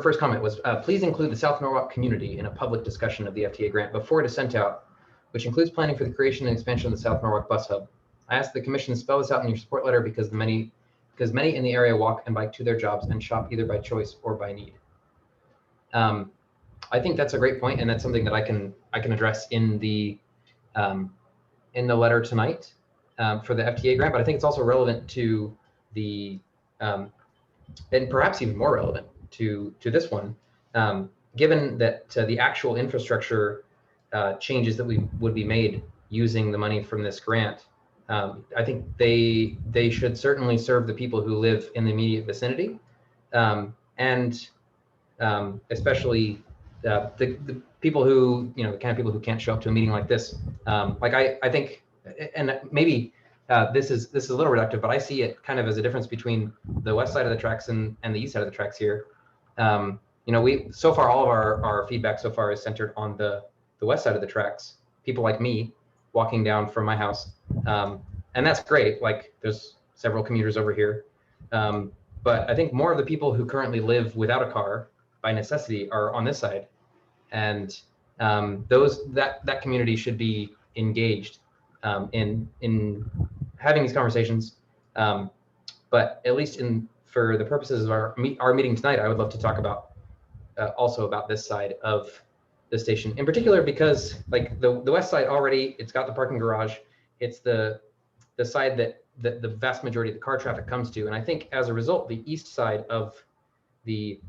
first comment was, please include the South Norwalk community in a public discussion of the FTA grant before it is sent out, which includes planning for the creation and expansion of the South Norwalk bus hub. I ask the commission to spell this out in your support letter because many in the area walk and bike to their jobs and shop either by choice or by need. I think that's a great point, and that's something that I can address in the letter tonight for the FTA grant. But I think it's also relevant to the and perhaps even more relevant to this one, given that the actual infrastructure changes that would be made using the money from this grant. I think they should certainly serve the people who live in the immediate vicinity, and especially the people who, the kind of people who can't show up to a meeting like this. I think, and maybe this is a little reductive, but I see it kind of as a difference between the west side of the tracks and the east side of the tracks here. We so far, all of our feedback so far is centered on the west side of the tracks. People like me walking down from my house, and that's great. Like, there's several commuters over here, but I think more of the people who currently live without a car by necessity are on this side, and that community should be engaged in having these conversations. But at least for the purposes of our meeting tonight, I would love to talk about also about this side of the station in particular, because like the west side already, it's got the parking garage. It's the side that the vast majority of the car traffic comes to. And I think as a result, the east side of the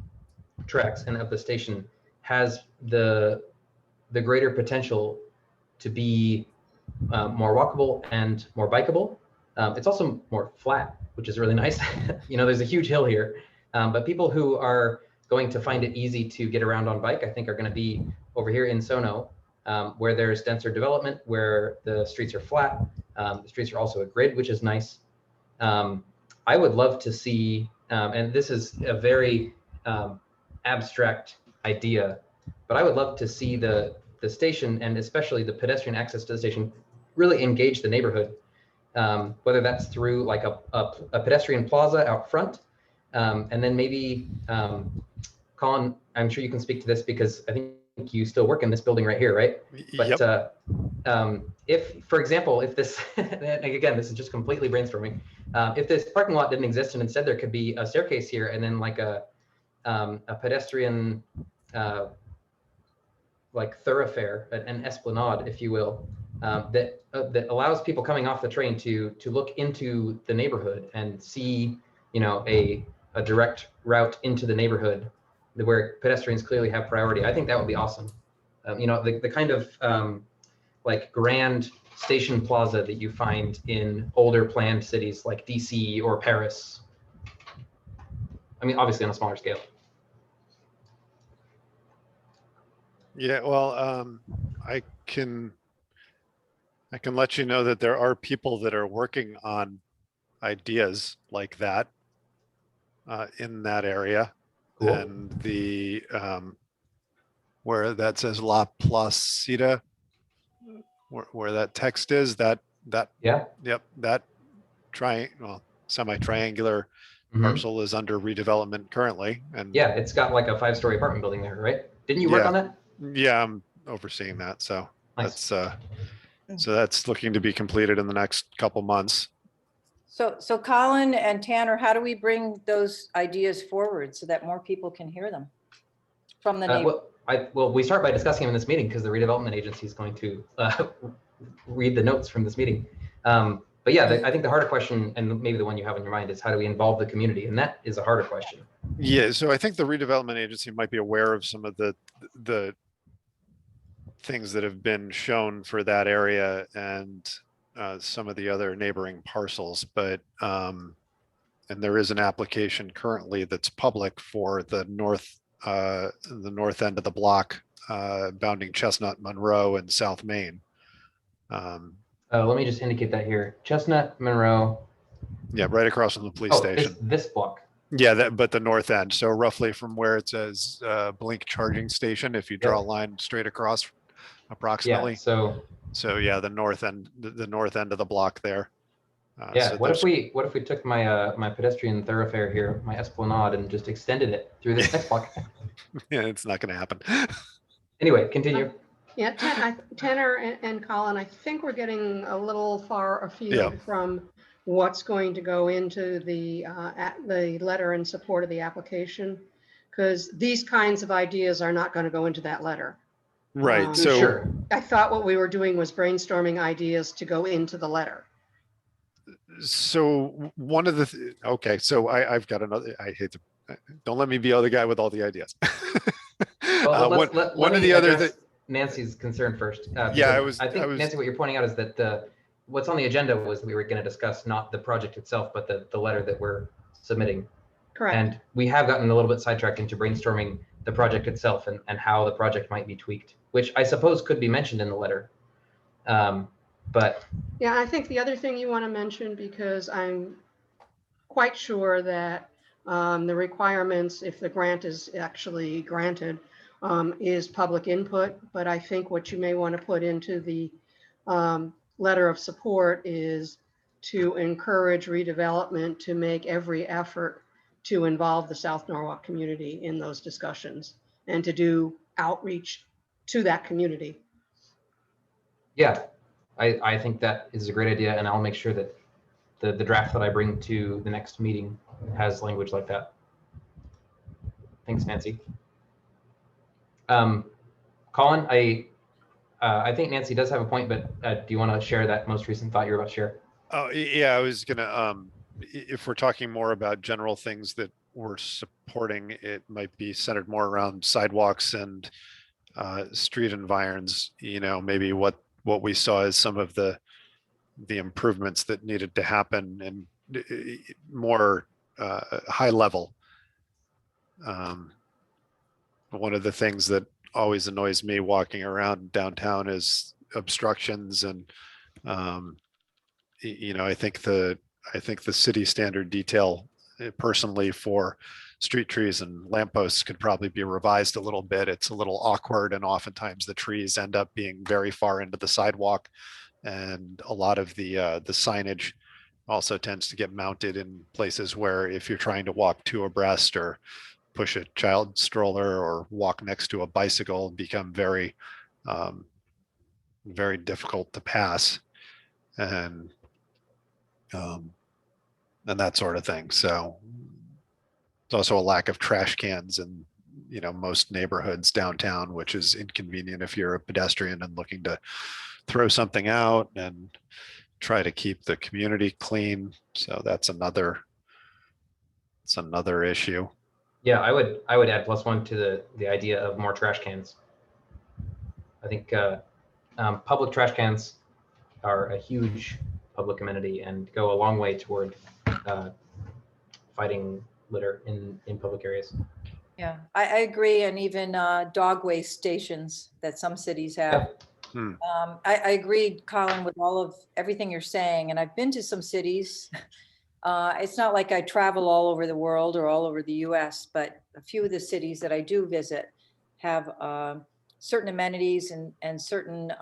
tracks and of the station has the greater potential to be more walkable and more bikeable. It's also more flat, which is really nice. There's a huge hill here. But people who are going to find it easy to get around on bike, I think are going to be over here in Sono, where there's denser development, where the streets are flat. The streets are also a grid, which is nice. I would love to see, and this is a very abstract idea, but I would love to see the station, and especially the pedestrian access to the station, really engage the neighborhood, whether that's through like a pedestrian plaza out front, and then maybe, Colin, I'm sure you can speak to this because I think you still work in this building right here, right? But if, for example, if this, and again, this is just completely brainstorming, if this parking lot didn't exist and instead there could be a staircase here and then like a pedestrian like thoroughfare, an esplanade, if you will, that allows people coming off the train to look into the neighborhood and see, you know, a direct route into the neighborhood where pedestrians clearly have priority. I think that would be awesome. You know, the kind of like grand station plaza that you find in older planned cities like DC or Paris. I mean, obviously on a smaller scale. Yeah, well, I can let you know that there are people that are working on ideas like that in that area. Cool. And the where that says La Placida, where that text is, that Yeah. yep, that semi-triangular Mhm. parcel is under redevelopment currently. And Yeah, it's got like a 5-story apartment building there, right? Didn't you work Yeah. on that? yeah, I'm overseeing that. So Nice. that's looking to be completed in the next couple months. So Colin and Tanner, how do we bring those ideas forward so that more people can hear them from the neighbor? Well, we start by discussing them in this meeting because the redevelopment agency is going to read the notes from this meeting. But yeah, I think the harder question, and maybe the one you have in your mind, is how do we involve the community? And that is a harder question. Yeah, so I think the redevelopment agency might be aware of some of the things that have been shown for that area and some of the other neighboring parcels, but and there is an application currently that's public for the north end of the block, bounding Chestnut, Monroe, and South Main. Let me just indicate that here. Chestnut, Monroe. Yeah, right across from the police Oh, station. this block. Yeah, but the north end. So roughly from where it says Blink charging station, if you draw a line straight across, approximately. Yeah. So yeah, the north end of the block there. Yeah. So What if we took my my pedestrian thoroughfare here, my esplanade, and just extended it through this next block? Yeah, it's not going to happen. Anyway, continue. Yeah, Tanner and Colin, I think we're getting a little far afield Yeah. from what's going to go into the letter in support of the application, because these kinds of ideas are not going to go into that letter. Right. So Sure. I thought what we were doing was brainstorming ideas to go into the letter. So one of the okay, so I've got another. I hate to don't let me be the guy with all the ideas. Well, one of the other things. Nancy's concern first. Yeah, I think Nancy, what you're pointing out is that what's on the agenda was that we were going to discuss not the project itself, but the letter that we're submitting. Correct. And we have gotten a little bit sidetracked into brainstorming the project itself and how the project might be tweaked, which I suppose could be mentioned in the letter. But yeah, I think the other thing you want to mention, because I'm quite sure that the requirements, if the grant is actually granted, is public input. But I think what you may want to put into the letter of support is to encourage redevelopment to make every effort to involve the South Norwalk community in those discussions and to do outreach to that community. yeah, I think that is a great idea, and I'll make sure that the draft that I bring to the next meeting has language like that. Thanks, Nancy. Colin, I think Nancy does have a point, but do you want to share that most recent thought you're about to share? Oh yeah, I was gonna. If we're talking more about general things that we're supporting, it might be centered more around sidewalks and street environs. You know, maybe what we saw as some of the improvements that needed to happen and more high level. One of the things that always annoys me walking around downtown is obstructions and, I think the city standard detail personally for street trees and lampposts could probably be revised a little bit. It's a little awkward and oftentimes the trees end up being very far into the sidewalk. And a lot of the signage also tends to get mounted in places where if you're trying to walk two abreast or push a child stroller or walk next to a bicycle, become very, very difficult to pass. And that sort of thing. So there's also a lack of trash cans in, most neighborhoods downtown, which is inconvenient if you're a pedestrian and looking to throw something out and try to keep the community clean. So that's another issue. Yeah, I would add +1 to the idea of more trash cans. I think public trash cans are a huge public amenity and go a long way toward fighting litter in public areas. Yeah, I agree. And even dog waste stations that some cities have. I agree, Colin, with everything you're saying. And I've been to some cities. It's not like I travel all over the world or all over the US, but a few of the cities that I do visit have certain amenities and certain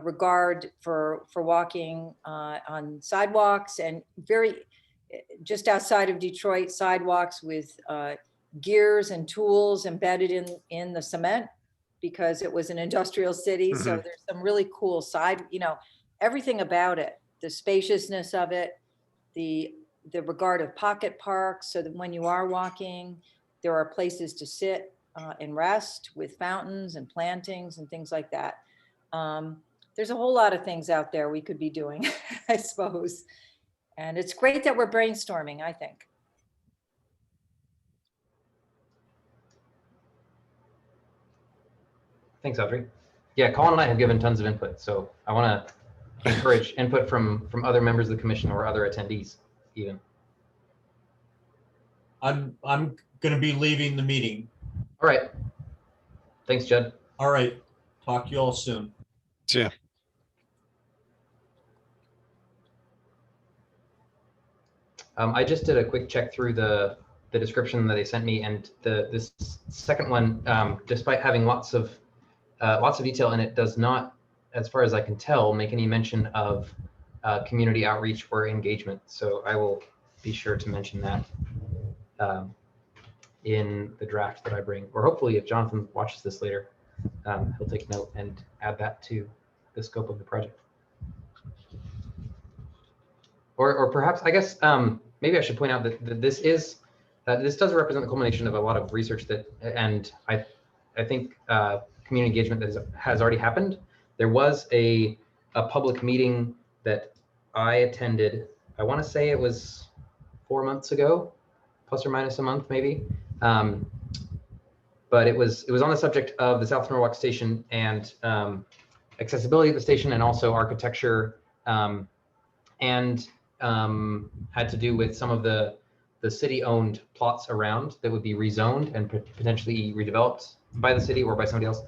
regard for walking on sidewalks, and just outside of Detroit, sidewalks with gears and tools embedded in the cement because it was an industrial city. So there's some really cool everything about it, the spaciousness of it, the regard of pocket parks, so that when you are walking, there are places to sit and rest with fountains and plantings and things like that. There's a whole lot of things out there we could be doing, I suppose. And it's great that we're brainstorming, I think. Thanks, Audrey. Yeah, Colin and I have given tons of input, so I want to encourage input from other members of the commission or other attendees even. I'm going to be leaving the meeting. All right. Thanks, Judd. All right. Talk to you all soon. See ya. I just did a quick check through the description that they sent me, and this second one, despite having lots of detail in it, does not, as far as I can tell, make any mention of community outreach or engagement. So I will be sure to mention that in the draft that I bring, or hopefully if Jonathan watches this later, he'll take note and add that to the scope of the project. Or perhaps, I guess, maybe I should point out that this does represent the culmination of a lot of research and I think community engagement that has already happened. There was a public meeting that I attended. I want to say it was 4 months ago, plus or minus a month, maybe. But it was on the subject of the South Norwalk station and accessibility of the station, and also architecture, and had to do with some of the city-owned plots around that would be rezoned and potentially redeveloped by the city or by somebody else.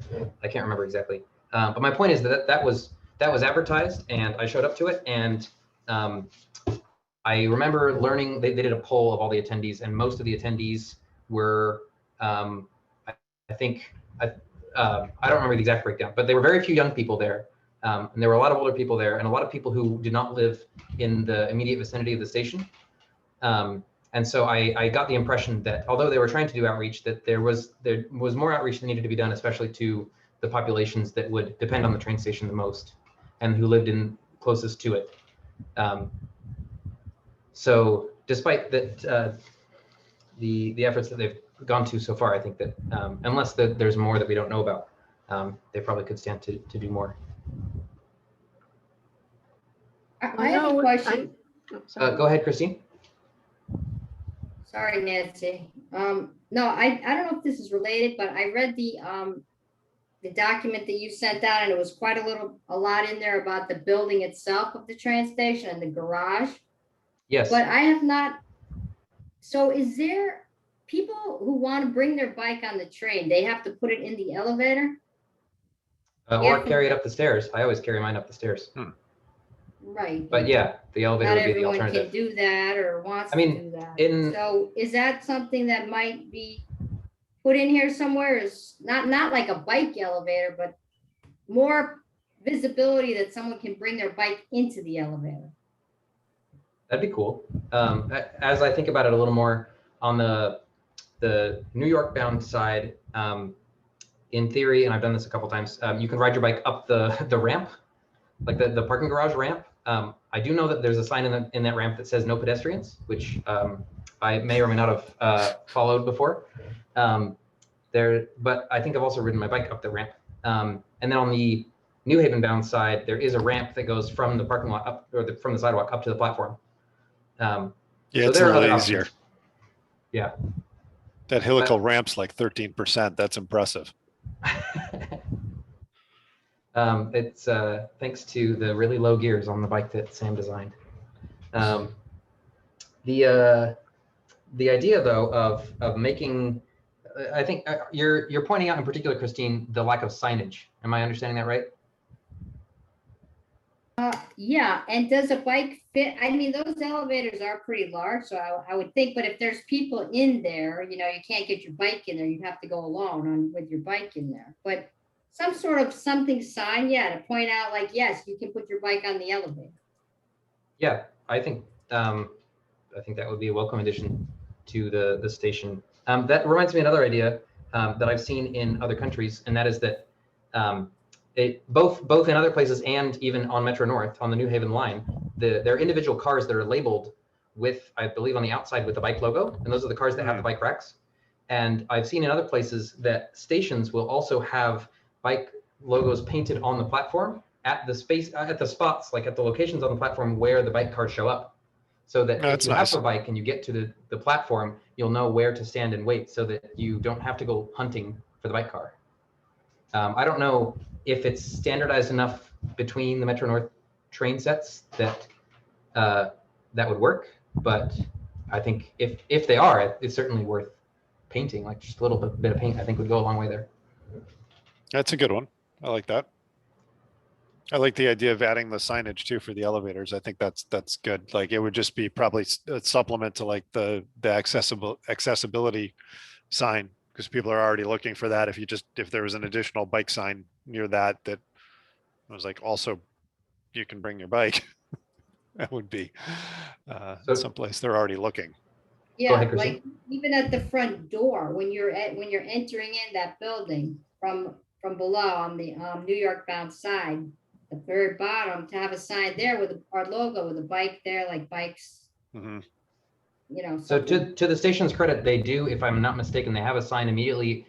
I can't remember exactly. But my point is that was advertised, and I showed up to it, and I remember learning they did a poll of all the attendees, and most of the attendees were I think I don't remember the exact breakdown, but there were very few young people there, and there were a lot of older people there, and a lot of people who did not live in the immediate vicinity of the station. And so I got the impression that although they were trying to do outreach, that there was more outreach that needed to be done, especially to the populations that would depend on the train station the most and who lived in closest to it. So despite that, the efforts that they've gone to so far, I think that unless there's more that we don't know about, they probably could stand to do more. I have a question. Go ahead, Christine. Sorry, Nancy. No, I don't know if this is related, but I read the document that you sent out, and it was quite a lot in there about the building itself of the train station and the garage. Yes. But I have not. So is there people who want to bring their bike on the train, they have to put it in the elevator? Or Yeah. carry it up the stairs. I always carry mine up the stairs. Right. But yeah, the elevator Not would be the everyone can alternative. do that or wants I to mean, do that. in- So is that something that might be put in here somewhere? Is not like a bike elevator, but more visibility that someone can bring their bike into the elevator? That'd be cool. As I think about it a little more on the New York bound side, in theory, and I've done this a couple times, you can ride your bike up the ramp, like the parking garage ramp. I do know that there's a sign in that ramp that says no pedestrians, which I may or may not have followed before. But I think I've also ridden my bike up the ramp. And then on the New Haven bound side, there is a ramp that goes from the parking lot up, or from the sidewalk up to the platform. Yeah, so it's there a are other little options. easier. Yeah. That helical ramp's like 13%. That's impressive. It's thanks to the really low gears on the bike that Sam designed. The idea though of making, I think you're pointing out in particular, Christine, the lack of signage. Am I understanding that right? Yeah, and does a bike fit? I mean, those elevators are pretty large, so I would think, but if there's people in there, you can't get your bike in there, you'd have to go alone with your bike in there. But some sort of something sign, yeah, to point out like, yes, you can put your bike on the elevator. Yeah, I think that would be a welcome addition to the station. That reminds me of another idea that I've seen in other countries, and that is that both in other places and even on Metro North on the New Haven line, there are individual cars that are labeled with, I believe, on the outside with the bike logo, and those are the cars that have the bike racks. And I've seen in other places that stations will also have bike logos painted on the platform at the spots, like at the locations on the platform where the bike cars show up. So that if you have a bike and you get to the platform, you'll know where to stand and wait so that you don't have to go hunting for the bike car. I don't know if it's standardized enough between the Metro North train sets that that would work, but I think if they are, it's certainly worth painting. Like just a little bit of paint, I think would go a long way there. That's a good one. I like that. I like the idea of adding the signage too for the elevators. I think that's good. Like it would just be probably a supplement to like the accessibility sign, because people are already looking for that. If there was an additional bike sign near that was like, also you can bring your bike, that would be someplace they're already looking. Yeah, ahead, Christine. like even at the front door, when you're entering in that building from below on the New York bound side, the very bottom, to have a sign there with our logo with a bike there, like bikes. Mm-hmm. So to the station's credit, they do, if I'm not mistaken, they have a sign immediately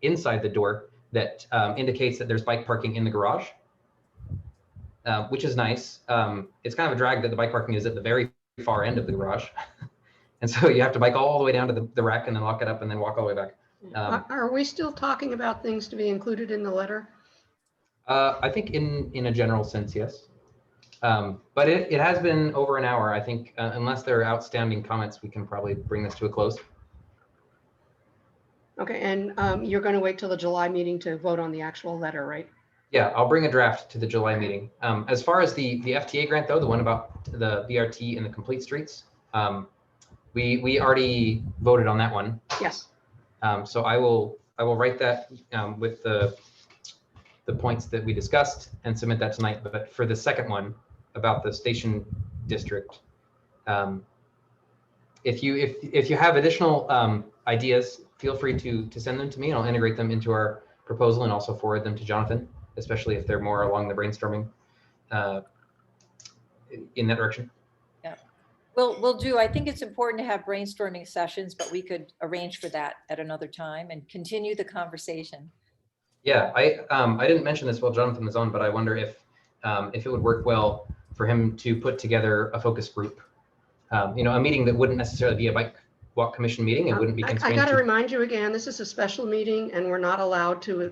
inside the door that indicates that there's bike parking in the garage, which is nice. It's kind of a drag that the bike parking is at the very far end of the garage. And so you have to bike all the way down to the rack and then lock it up and then walk all the way back. Are we still talking about things to be included in the letter? I think in a general sense, yes. But it has been over an hour. I think unless there are outstanding comments, we can probably bring this to a close. Okay, and you're going to wait till the July meeting to vote on the actual letter, right? Yeah, I'll bring a draft to the July meeting. As far as the FTA grant, though, the one about the BRT and the complete streets, we already voted on that one. Yes. So I will write that with the points that we discussed and submit that tonight. But for the second one about the station district, if you have additional ideas, feel free to send them to me and I'll integrate them into our proposal and also forward them to Jonathan, especially if they're more along the brainstorming in that direction. Yeah, we'll do. I think it's important to have brainstorming sessions, but we could arrange for that at another time and continue the conversation. Yeah, I didn't mention this while Jonathan was on, but I wonder if it would work well for him to put together a focus group, a meeting that wouldn't necessarily be a bike walk commission meeting. It wouldn't be I constrained. got to remind you again, this is a special meeting and we're not allowed to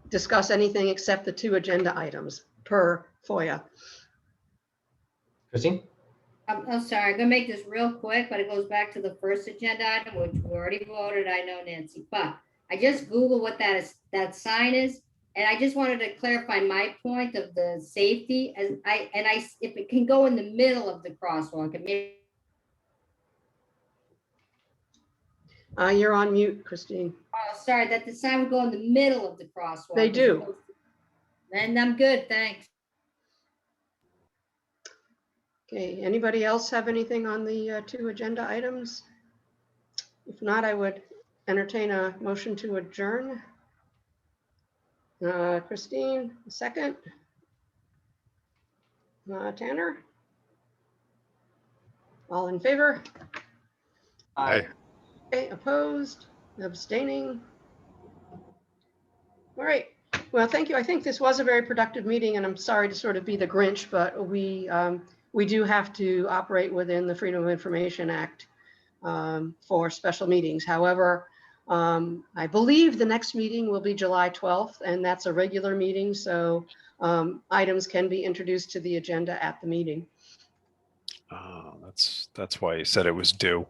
discuss anything except the 2 agenda items per FOIA. Christine? I'm sorry, I'm gonna make this real quick, but it goes back to the first agenda item, which we already voted, I know, Nancy, but I just Googled what that is, that sign is, and I just wanted to clarify my point of the safety, if it can go in the middle of the crosswalk, it may. You're on mute, Christine. Oh, sorry, that the sign would go in the middle of the crosswalk. They do. And I'm good, thanks. Okay, anybody else have anything on the 2 agenda items? If not, I would entertain a motion to adjourn. Christine, second. Tanner? All in favor? Aye. Okay, opposed, abstaining? All right, well, thank you. I think this was a very productive meeting, and I'm sorry to sort of be the Grinch, but we do have to operate within the Freedom of Information Act for special meetings. However, I believe the next meeting will be July 12th, and that's a regular meeting, so items can be introduced to the agenda at the meeting. Oh, that's why he said it was due.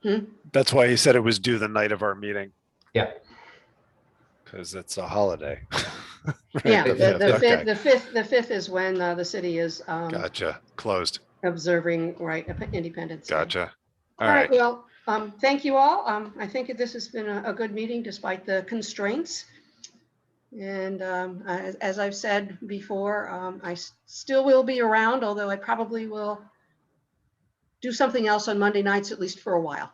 Hmm? That's why he said it was due the night of our meeting. Yeah. Because it's a holiday. Right, Yeah, the okay. fifth is when the city is Gotcha. Closed. observing, right, Independence Day. Gotcha. All right, well, thank you all. I think this has been a good meeting despite the constraints. And as I've said before, I still will be around, although I probably will do something else on Monday nights, at least for a while.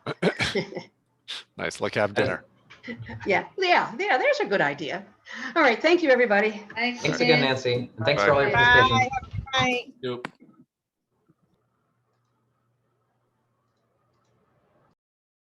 Nice. Like have dinner. Yeah, there's a good idea. All right, thank you, everybody. Thanks again, Nancy. And thanks for all your Bye. participation. Yep.